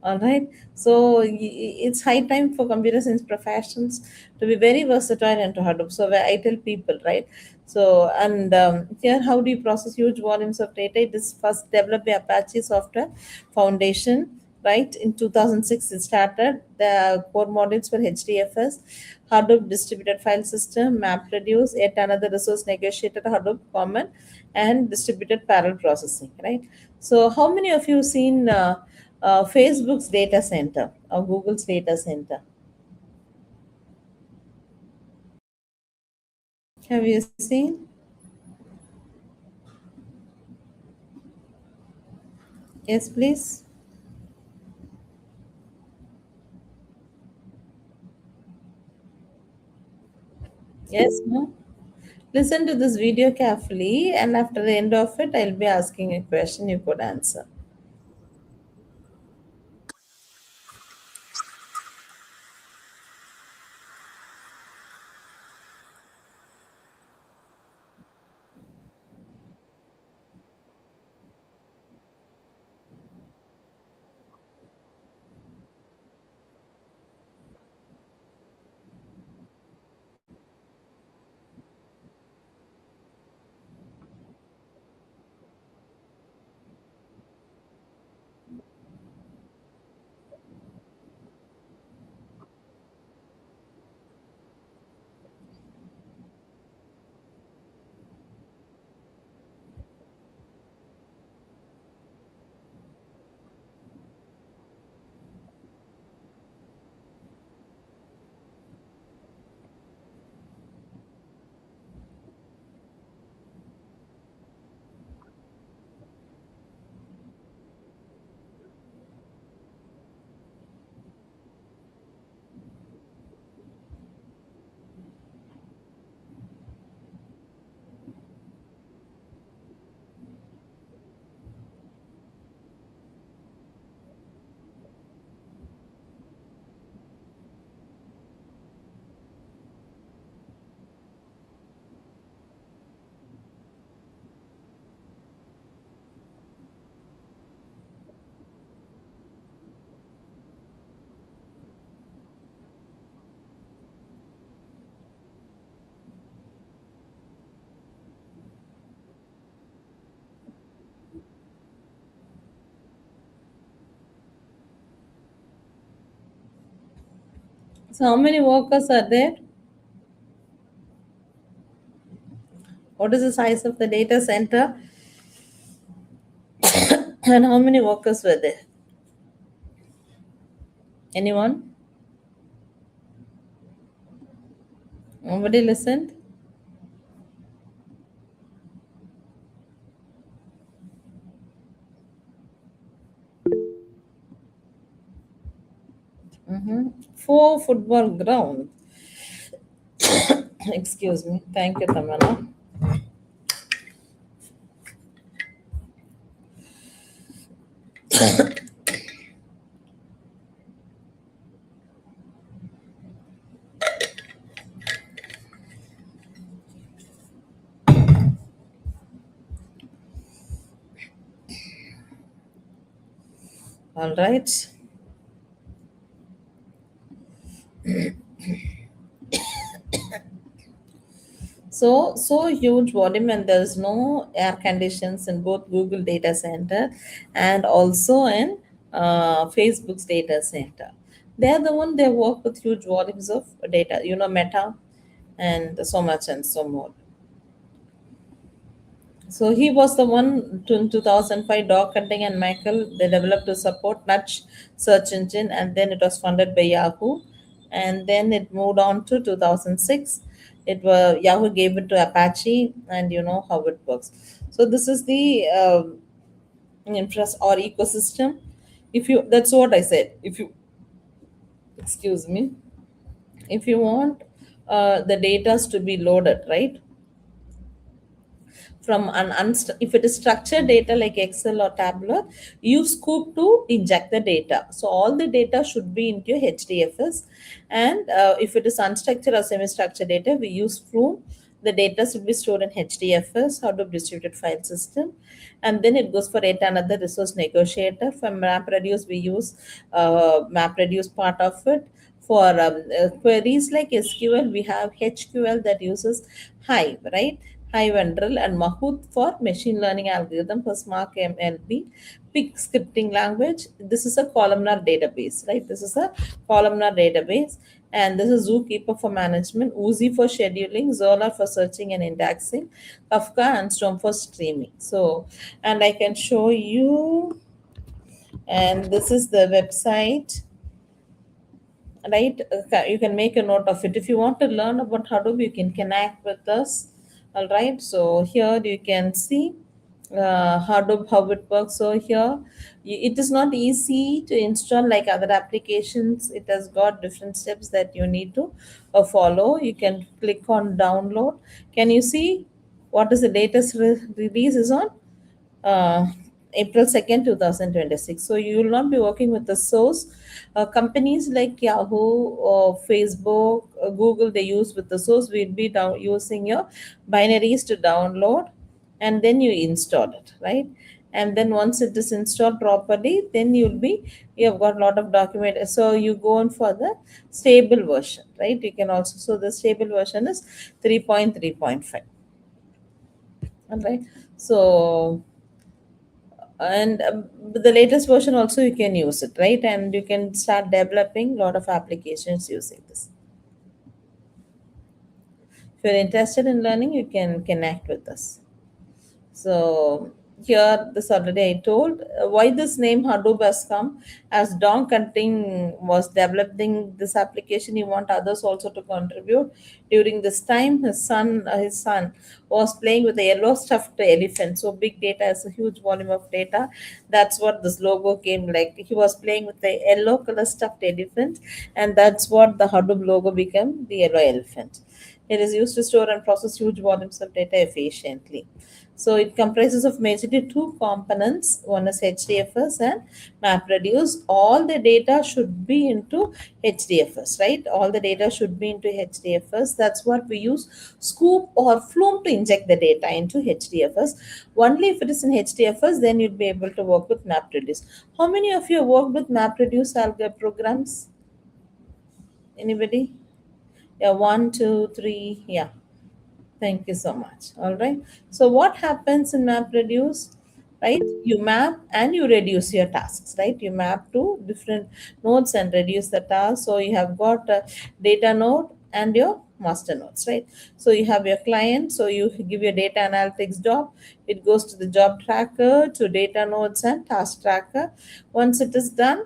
All right. So it's high time for computer science professionals to be very versatile and to Hadoop. So where I tell people, right? So and here, how do you process huge volumes of data? It is first developed by Apache Software Foundation. Right in 2006, it started. The core modules were HDFS, Hadoop distributed file system, MapReduce, yet another resource negotiated Hadoop common, and distributed parallel processing. Right. So, how many of you seen Facebook's data center or Google's data center? Have you seen? Yes, please. Yes, no. Listen to this video carefully, and after the end of it, I'll be asking a question you could answer. So, how many workers are there? What is the size of the data center? And how many workers were there? Anyone? Nobody listened? Mm-hmm. 4 football ground. Excuse me. Thank you, Tamana. All right. So huge volume, and there's no air conditions in both Google data center and also in Facebook's data center. They're the one they work with huge volumes of data, Meta and so much and so more. So he was the one in 2005, Doc Cutting and Michael, they developed to support Nudge search engine, and then it was funded by Yahoo. And then it moved on to 2006. It was Yahoo gave it to Apache, and you know how it works. So this is the infrastructure or ecosystem. If you, that's what I said. If you, excuse me, if you want the data to be loaded, right? From an if it is structured data like Excel or Tableau, use Scoop to inject the data. So all the data should be into your HDFS. And if it is unstructured or semi-structured data, we use Flume The data should be stored in HDFS, Hadoop distributed file system, and then it goes for yet another resource negotiator. For MapReduce, we use MapReduce part of it. For queries like SQL, we have HQL that uses Hive, right? Hive and Drill, and Mahout for machine learning algorithm for Spark MLB. Pig scripting language. This is a columnar database, right? This is a columnar database. And this is Zookeeper for management, Oozy for scheduling, Zola for searching and indexing, Kafka and Storm for streaming. So, and I can show you, and this is the website, right? You can make a note of it. If you want to learn about Hadoop, you can connect with us. All right. So here you can see Hadoop, how it works. So here it is not easy to install like other applications. It has got different steps that you need to follow. You can click on download. Can you see what is the latest release is on? uh, April 2nd, 2026. So you will not be working with the source. Companies like Yahoo or Facebook, Google, they use with the source. We'll be using your binaries to download, and then you install it, right? And then once it is installed properly, then you have got a lot of document. So you go on for the stable version, right? You can also, so the stable version is 3.3.5. All right. So and the latest version also you can use it, right? And you can start developing a lot of applications using this. If you're interested in learning, you can connect with us. So here, this already I told why this name Hadoop has come. As Don Cutting was developing this application, he want others also to contribute. During this time, his son was playing with a yellow stuffed elephant. So big data is a huge volume of data. That's what this logo came like. He was playing with a yellow color stuffed elephant, and that's what the Hadoop logo became, the yellow elephant. It is used to store and process huge volumes of data efficiently. So it comprises of majorly two components. One is HDFS and MapReduce. All the data should be into HDFS, right? All the data should be into HDFS. That's what we use Scoop or Flume to inject the data into HDFS. Only if it is in HDFS, then you'd be able to work with MapReduce. How many of you have worked with MapReduce algorithm programs? Anybody? Yeah, one, two, three. Yeah. Thank you so much. All right. So what happens in MapReduce? Right? You map and you reduce your tasks, right? You map to different nodes and reduce the task. So you have got a data node and your master nodes, right? So you have your client. So you give your data analytics job. It goes to the job tracker, to data nodes and task tracker. Once it is done,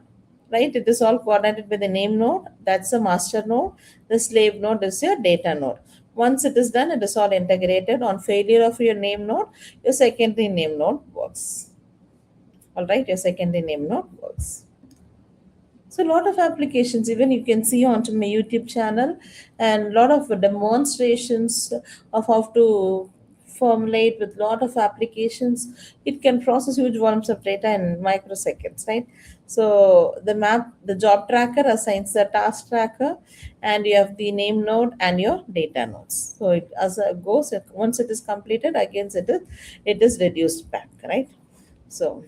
right, it is all coordinated by the name node. That's the master node. The slave node is your data node. Once it is done, it is all integrated. On failure of your name node, your secondary name node works. All right, your secondary name node works. So a lot of applications, even you can see onto my YouTube channel, and a lot of demonstrations of how to formulate with lot of applications. It can process huge volumes of data in microseconds, right? So the job tracker assigns the task tracker, and you have the name node and your data nodes. So it as it goes, once it is completed, again it is reduced back, right? So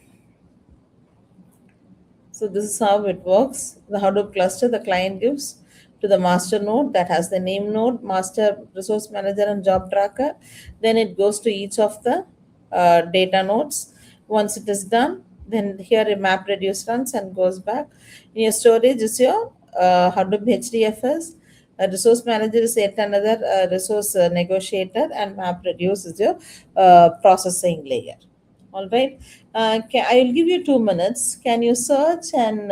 this is how it works. The Hadoop cluster the client gives to the master node that has the name node, master resource manager, and job tracker. Then it goes to each of the data nodes. Once it is done, then here a map reduce runs and goes back. In your storage is your Hadoop HDFS. A resource manager is yet another resource negotiator, and map reduce is your processing layer. All right. I will give you 2 minutes. Can you search and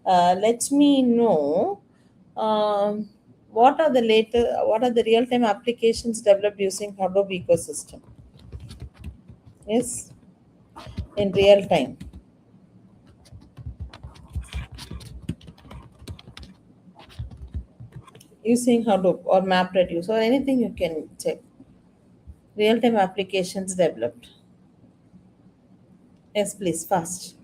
let me know what are the real-time applications developed using Hadoop ecosystem? Yes, in real time using Hadoop or MapReduce or anything you can check. Real-time applications developed. Yes, please, fast.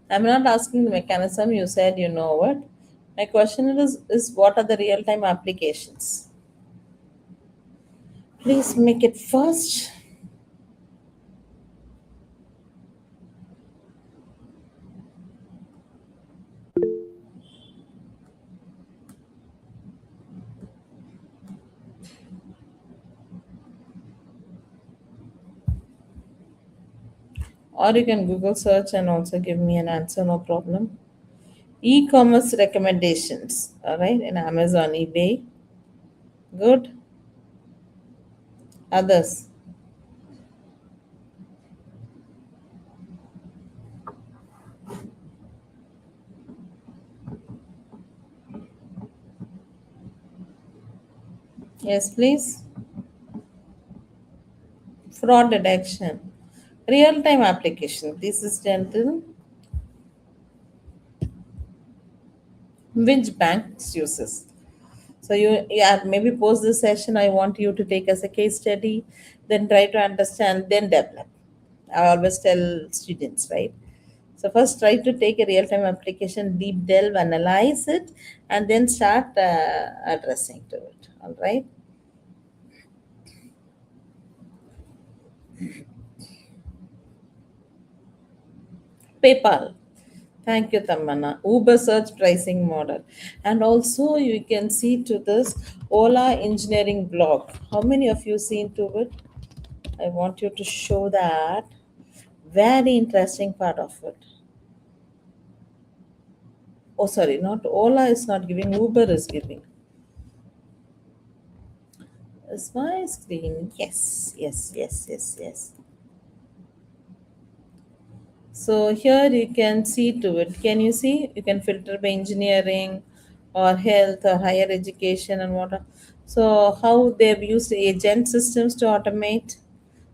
I'm not asking the mechanism. You said you know it. My question is what are the real time applications? Please make it fast. Or you can Google search and also give me an answer, no problem. E-commerce recommendations, all right, in Amazon, eBay. Good. Others. Yes, please. Fraud detection. Real time application. This is gentle. Which banks uses? So you, yeah, maybe post this session. I want you to take as a case study, then try to understand, then develop. I always tell students, right? So first try to take a real-time application, deep delve, analyze it, and then start addressing to it. All right. PayPal. Thank you, Tamanna. Uber search pricing model. And also you can see to this Ola engineering blog. How many of you seen to it? I want you to show that. Very interesting part of it. Oh, sorry, not Ola is not giving, Uber is giving. Is my screen? Yes, yes, yes, yes, yes. So here you can see to it. Can you see? You can filter by engineering or health or higher education and what. So how they've used agent systems to automate.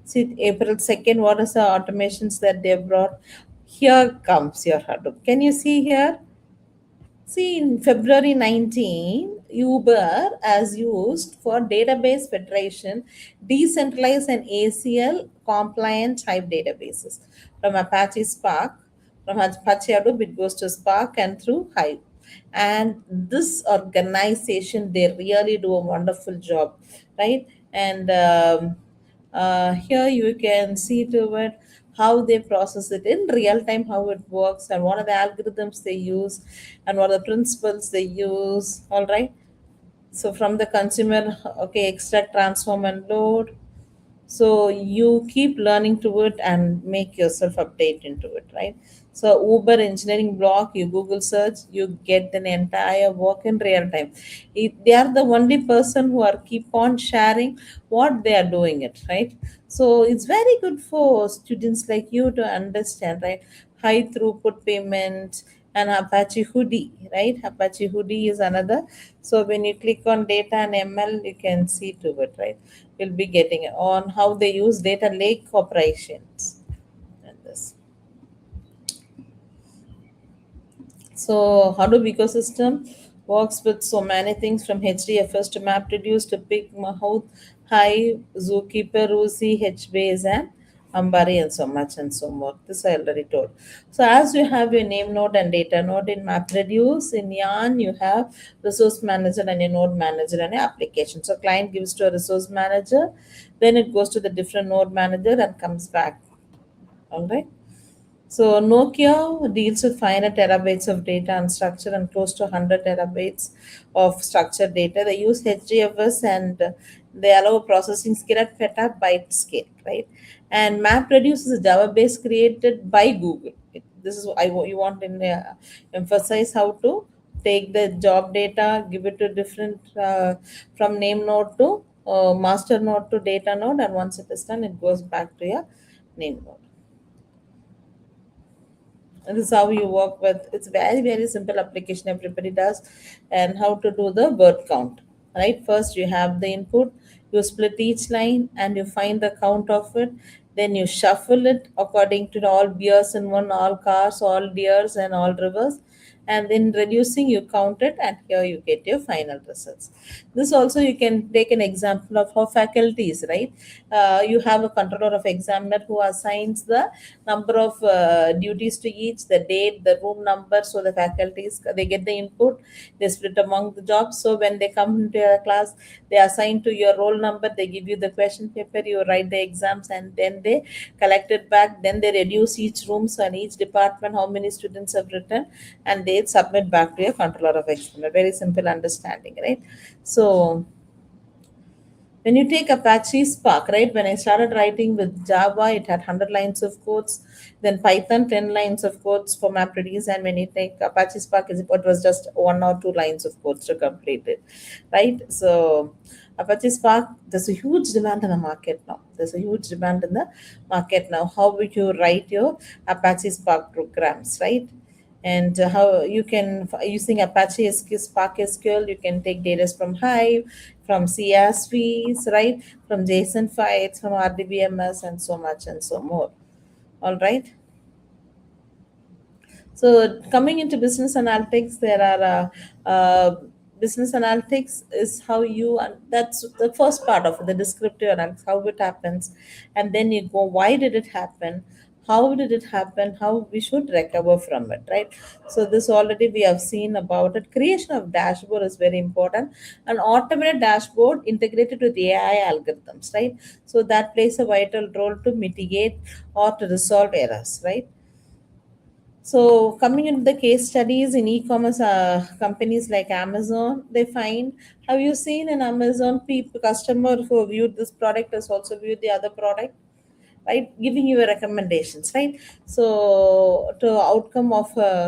See April 2nd, what is the automations that they've brought? Here comes your Hadoop. Can you see here? See, in February 19, Uber as used for database federation, decentralized and ACL compliant type databases from Apache Spark. From Apache Hadoop, it goes to Spark and through Hive. And this organization, they really do a wonderful job, right? And here you can see to it how they process it in real time, how it works, and what are the algorithms they use, and what are the principles they use. All right. So from the consumer, okay, extract, transform, and load. So you keep learning to it and make yourself update into it, right? So Uber engineering block, you Google search, you get an entire work in real time. They are the only person who are keep on sharing what they are doing it, right? So it's very good for students like you to understand, right? High throughput payment and Apache Hoodie, right? Apache Hoodie is another. So when you click on data and ML, you can see to it, right? You'll be getting it on how they use data lake operations and this. So Hadoop ecosystem works with so many things from HDFS to MapReduce to Pig, Mahout, Hive, Zookeeper, Rusi, HBase, and Ambari, and so much and so more. This I already told. So as you have your name node and data node in MapReduce, in Yarn you have resource manager and a node manager and an application. So client gives to a resource manager, then it goes to the different node manager and comes back. All right. So Nokia deals with 500 terabytes of data unstructured and close to 100 terabytes of structured data. They use HDFS and they allow processing scale at petabyte scale, right? And MapReduce is a Java base created by Google. This is you want to emphasize how to take the job data, give it to different from name node to master node to data node, and once it is done, it goes back to your name node. And this is how you work with. It's very very simple application everybody does. And how to do the word count, right? First you have the input, you split each line and you find the count of it, then you shuffle it according to all beers in one, all cars, all deers, and all rivers, and in reducing you count it, and here you get your final results. This also you can take an example of how faculties, right? You have a controller of examiner who assigns the number of duties to each, the date, the room number, so the faculties they get the input, they split among the jobs. So when they come into your class, they assign to your roll number, they give you the question paper, you write the exams, and then they collect it back. Then they reduce each rooms and each department how many students have written, and they submit back to your controller of examiner. Very simple understanding, right? So when you take Apache Spark, right? When I started writing with Java, it had 100 lines of codes. Then Python, 10 lines of codes for map reduce. And when you take Apache Spark, it was just 1 or 2 lines of codes to complete it, right? So Apache Spark, there's a huge demand in the market now. There's a huge demand in the market now. How would you write your Apache Spark programs, right? And how you can using Apache SQL, Spark SQL, you can take data from Hive, from CSVs, right, from JSON files, from RDBMS, and so much and so more. All right. So coming into business analytics, there are business analytics is how you, and that's the first part of it, the descriptive analytics, how it happens, and then you go, why did it happen? How did it happen? How we should recover from it, right? So this already we have seen about it. Creation of dashboard is very important. An automated dashboard integrated with AI algorithms, right? So that plays a vital role to mitigate or to resolve errors, right? So, coming into the case studies in e-commerce companies like Amazon, they find, have you seen in Amazon people customer who viewed this product has also viewed the other product, right? Giving you a recommendations, right? So, to outcome of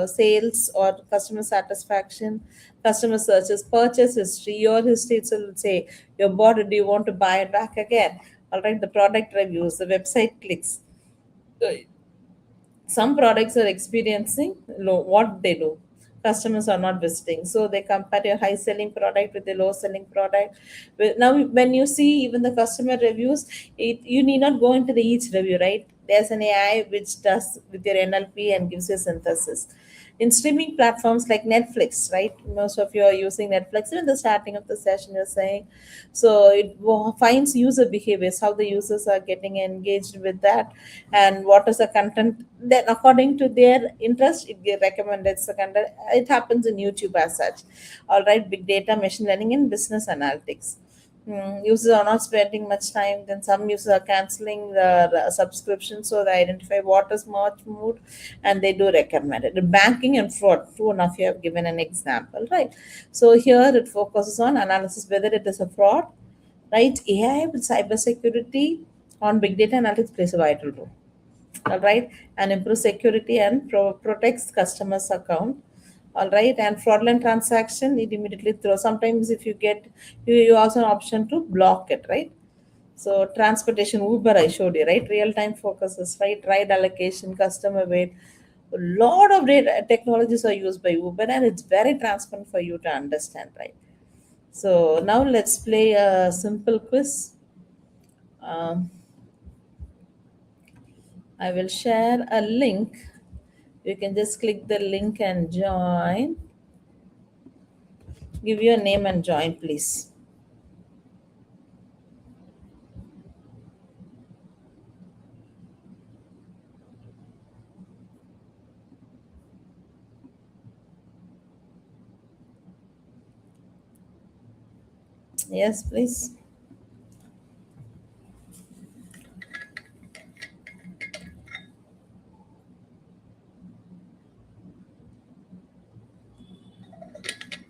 sales or customer satisfaction, customer searches, purchase history, your history, it will say your bought it, do you want to buy it back again? All right, the product reviews, the website clicks, some products are experiencing low, what they do, customers are not visiting, so they compare a high selling product with a low selling product. Now when you see even the customer reviews, you need not go into the each review, right? There's an AI which does with your NLP and gives you a synthesis. In streaming platforms like Netflix, right? Most of you are using Netflix. Even the starting of the session, you're saying, so it finds user behaviors, how the users are getting engaged with that, and what is the content. Then, according to their interest, recommends the content. It happens in YouTube as such. All right, big data, machine learning, and business analytics. Users are not spending much time, then some users are canceling the subscription, so they identify what is much mood and they do recommend it. Banking and fraud, two enough you have given an example, right? So here it focuses on analysis whether it is a fraud, right? AI with cybersecurity on big data analytics plays a vital role. All right, and improve security and protects customers account. All right, and fraudulent transaction it immediately throws. Sometimes if you get, you also an option to block it, right? So transportation, Uber I showed you, right? Real time focuses, right? Ride allocation, customer weight. A lot of data technologies are used by Uber, and it's very transparent for you to understand, right? So now let's play a simple quiz. um, I will share a link. You can just click the link and join. Give your name and join, please. Yes, please.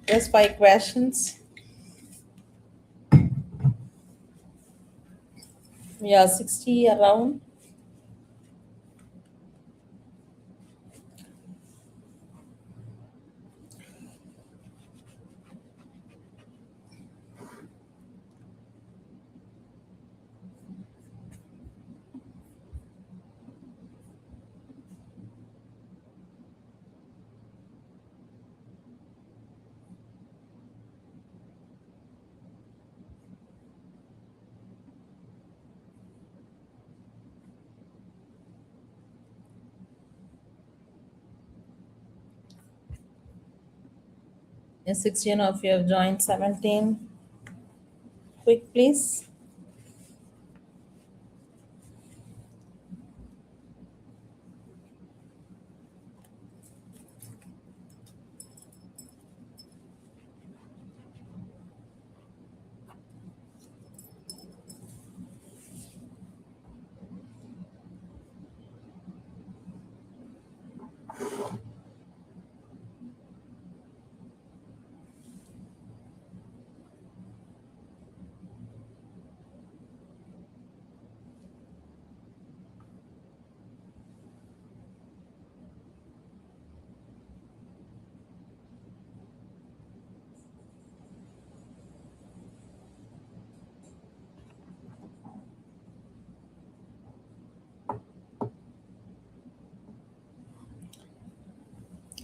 Just 5 questions. Yeah, 60 around. Yes, 16 of you have joined, 17. Quick, please.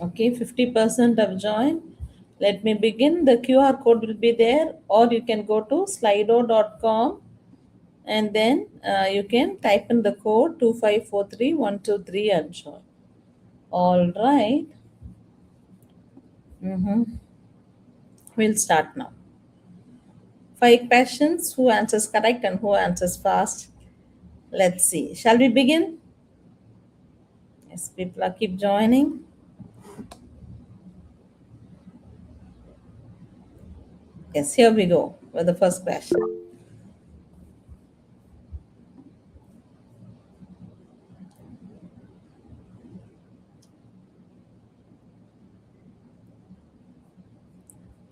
Okay, 50% have joined. Let me begin. The QR code will be there, or you can go to slido.com and then you can type in the code 2543123 and join. All right. We'll start now. 5 questions. Who answers correct and who answers fast? Let's see. Shall we begin? Yes, people are keep joining. Yes, here we go with the first question.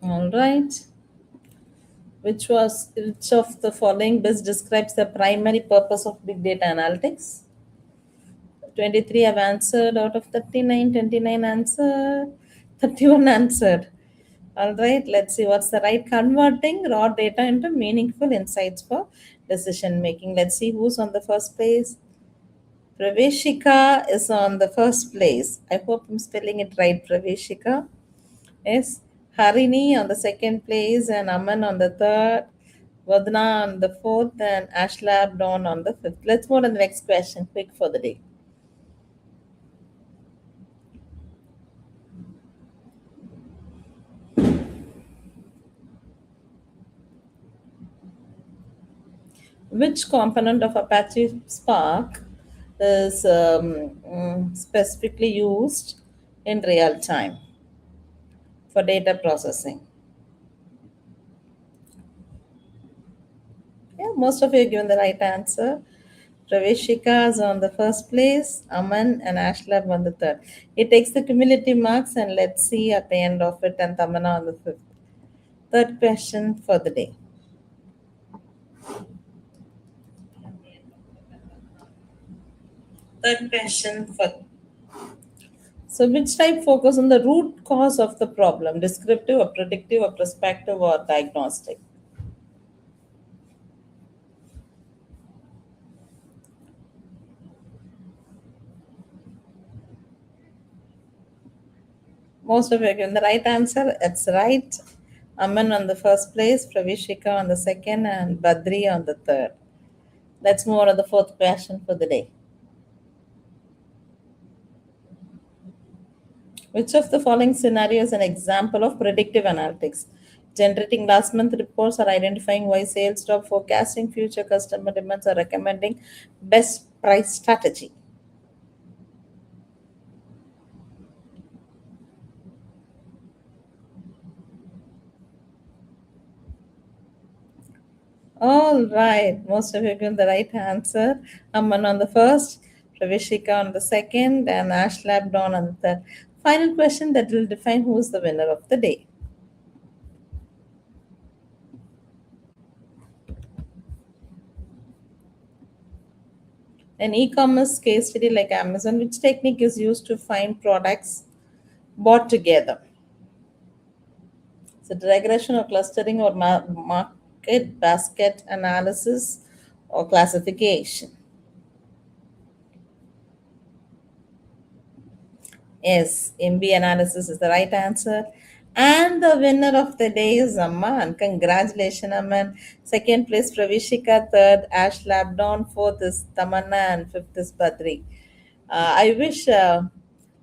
All right. Which of the following best describes the primary purpose of big data analytics? 23 have answered out of 39, 29 answered, 31 answered. All right, let's see what's the right. Converting raw data into meaningful insights for decision making. Let's see who's on the first place. Praveshika is on the first place. I hope I'm spelling it right, Praveshika. Yes. Harini on the second place and Aman on the third. Vadna on the fourth and Ashlab Dawn on the fifth. Let's move on to the next question, quick for the day. Which component of Apache Spark is specifically used in real time for data processing? Yeah, most of you have given the right answer. Praveshika is on the first place, Aman and Ashlab on the third. It takes the cumulative marks and let's see at the end of it, and Tamana on the fifth. Third question for the day. Third question for. So, which type focus on the root cause of the problem? Descriptive or predictive or prospective or diagnostic? Most of you have given the right answer. It's right. Aman on the first place, Pravishika on the second, and Badri on the third. Let's move on to the fourth question for the day. Which of the following scenarios is an example of predictive analytics? Generating last month reports or identifying why sales drop, forecasting future customer demands, or recommending best price strategy. All right, most of you given the right answer. Aman on the first, Pravishika on the second, and Ashlab Dawn on the third. Final question that will define who is the winner of the day. An e-commerce case study like Amazon, which technique is used to find products bought together? So, regression or clustering or market basket analysis or classification? Yes, MB analysis is the right answer. And the winner of the day is Aman. Congratulations, Aman. Second place, Pravishika. Third, Ash Labdon. Fourth is Tamanna. And fifth is Badri. I wish the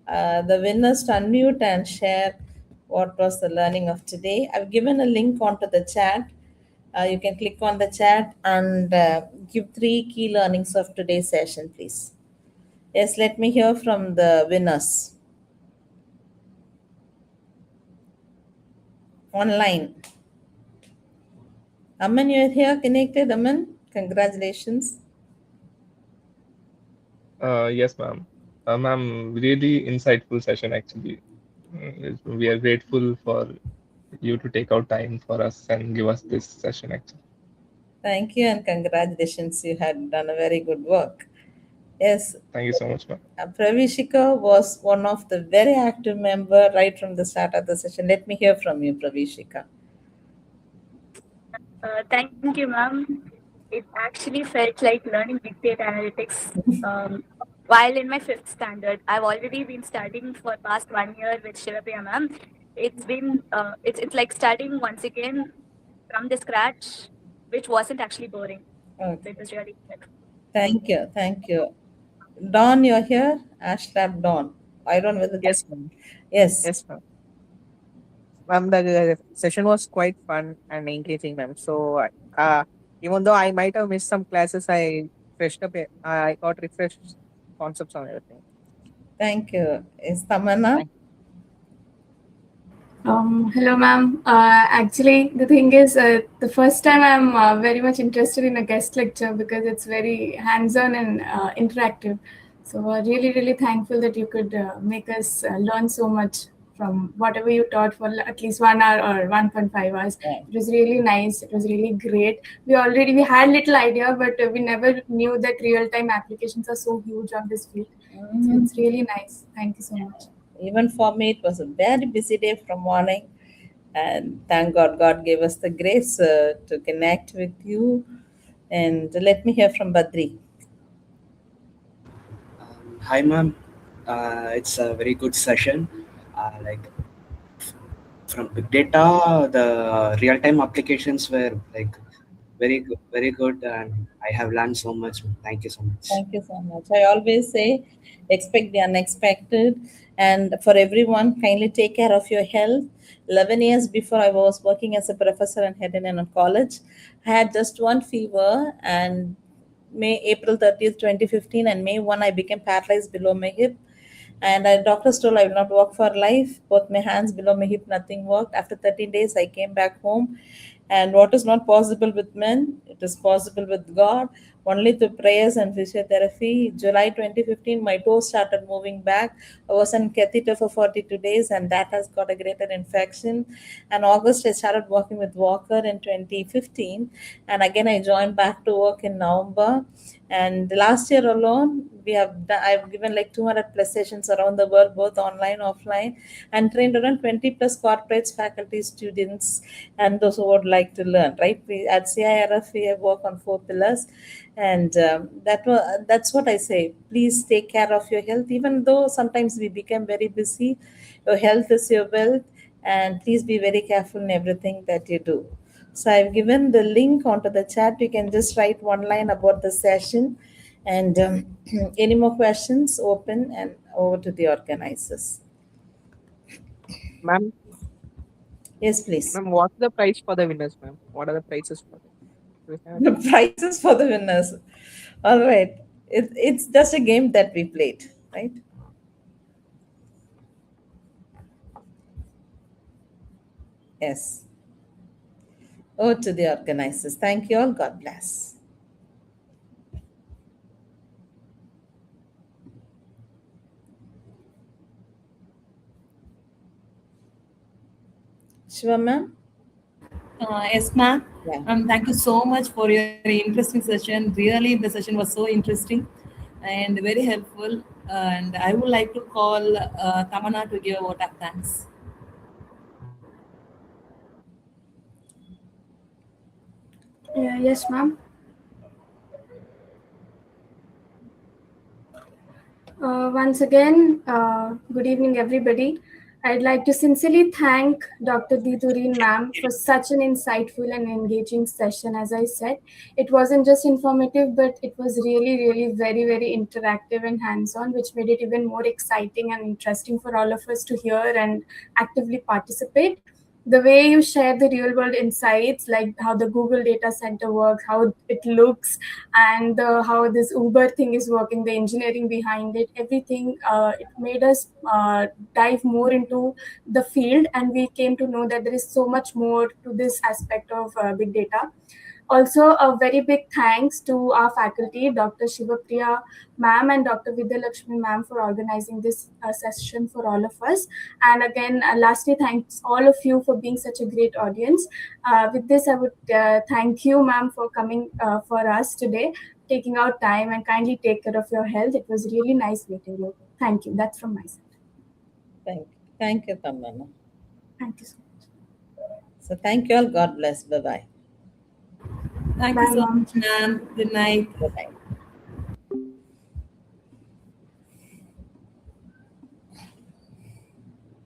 winners to unmute and share what was the learning of today. I've given a link onto the chat. You can click on the chat and give 3 key learnings of today's session, please. Yes, let me hear from the winners. Online. Aman, you're here connected. Aman, congratulations. Yes, ma'am. Ma'am, really insightful session actually. We are grateful for you to take out time for us and give us this session actually. Thank you and congratulations. You had done a very good work. Yes, Thank you so much, ma'am. Pravishika was one of the very active member right from the start of the session. Let me hear from you, Pravishika. Thank you, ma'am. It actually felt like learning big data analytics. While in my 5th standard, I've already been studying for past 1 year with Shivapriya ma'am. It's like studying once again from the scratch, which wasn't actually boring. So Okay. it was really good. Thank you. Thank you. Dawn, you're here? Ashlab Dawn. I don't know whether. Yes, ma'am. Yes. Yes, ma'am. Ma'am, the session was quite fun and engaging, ma'am. So, even though I might have missed some classes, I freshed up. I got refreshed concepts on everything. Thank you. Is Tamanna? Thank Hello, ma'am. Actually, the thing is, the first time I'm very much interested in a guest lecture because it's very hands-on and interactive. So, really, really thankful that you could make us learn so much from whatever you taught for at least 1 hour or 1.5 hours. Yeah. It was really nice. It was really great. We had little idea, but we never knew that real-time applications are so huge on this field. So, it's really nice. Thank you so much. Even for me, it was a very busy day from morning. And thank God, God gave us the grace to connect with you. And let me hear from Badri. Hi, ma'am. It's a very good session. Like from big data, the real-time applications were like very good, and I have learned so much. Thank you so much. Thank you so much. I always say, expect the unexpected. And for everyone, kindly take care of your health. 11 years before, I was working as a professor in Hedden in a college. I had just one fever, and April 30th, 2015, and May 1, I became paralyzed below my hip. And doctors told I will not walk for life. Both my hands below my hip, nothing worked. After 13 days, I came back home. And what is not possible with men, it is possible with God. Only through prayers and physiotherapy. July 2015, my toes started moving back. I was on catheter for 42 days, and that has got a greater infection. And August, I started working with Walker in 2015. And again, I joined back to work in November. And last year alone, I've given like 200 plus sessions around the world, both online, offline, and trained around 20 plus corporates, faculty, students, and those who would like to learn. Right? At CIRF, we have worked on 4 pillars, and that's what I say. Please take care of your health, even though sometimes we become very busy. Your health is your wealth, and please be very careful in everything that you do. So I've given the link onto the chat. You can just write one line about the session. And any more questions, open and over to the organizers. Ma'am, Yes, please. ma'am, what's the price for the winners, ma'am? What are the prices for them? Do we have The prizes for the winners. All right. It's just a game that we played, right? Yes. Over to the organizers. Thank you all. God bless. Shiva ma'am? Yes, ma'am. Yeah. Thank you so much for your interesting session. Really, the session was so interesting and very helpful. And I would like to call Tamana to give a vote of thanks. Yes, ma'am. Once again, good evening, everybody. I'd like to sincerely thank Dr. Doreen ma'am for such an insightful and engaging session. As I said, it wasn't just informative, but it was really, really very, very interactive and hands-on, which made it even more exciting and interesting for all of us to hear and actively participate. The way you share the real world insights, like how the Google data center works, how it looks, and how this Uber thing is working, the engineering behind it, everything, it made us dive more into the field, and we came to know that there is so much more to this aspect of big data. Also, a very big thanks to our faculty, Dr. Shivapriya ma'am and Dr. Vidya Lakshmi ma'am, for organizing this session for all of us. And again, lastly, thanks all of you for being such a great audience. With this, I would thank you, ma'am, for coming for us today, taking out time, and kindly take care of your health. It was really nice meeting you. Thank you. That's from my side. Thank you, Tamanna. Thank you so much. So thank you all. God bless. Bye-bye. Thank Bye, you so ma'am. much, ma'am. Good night. Bye-bye.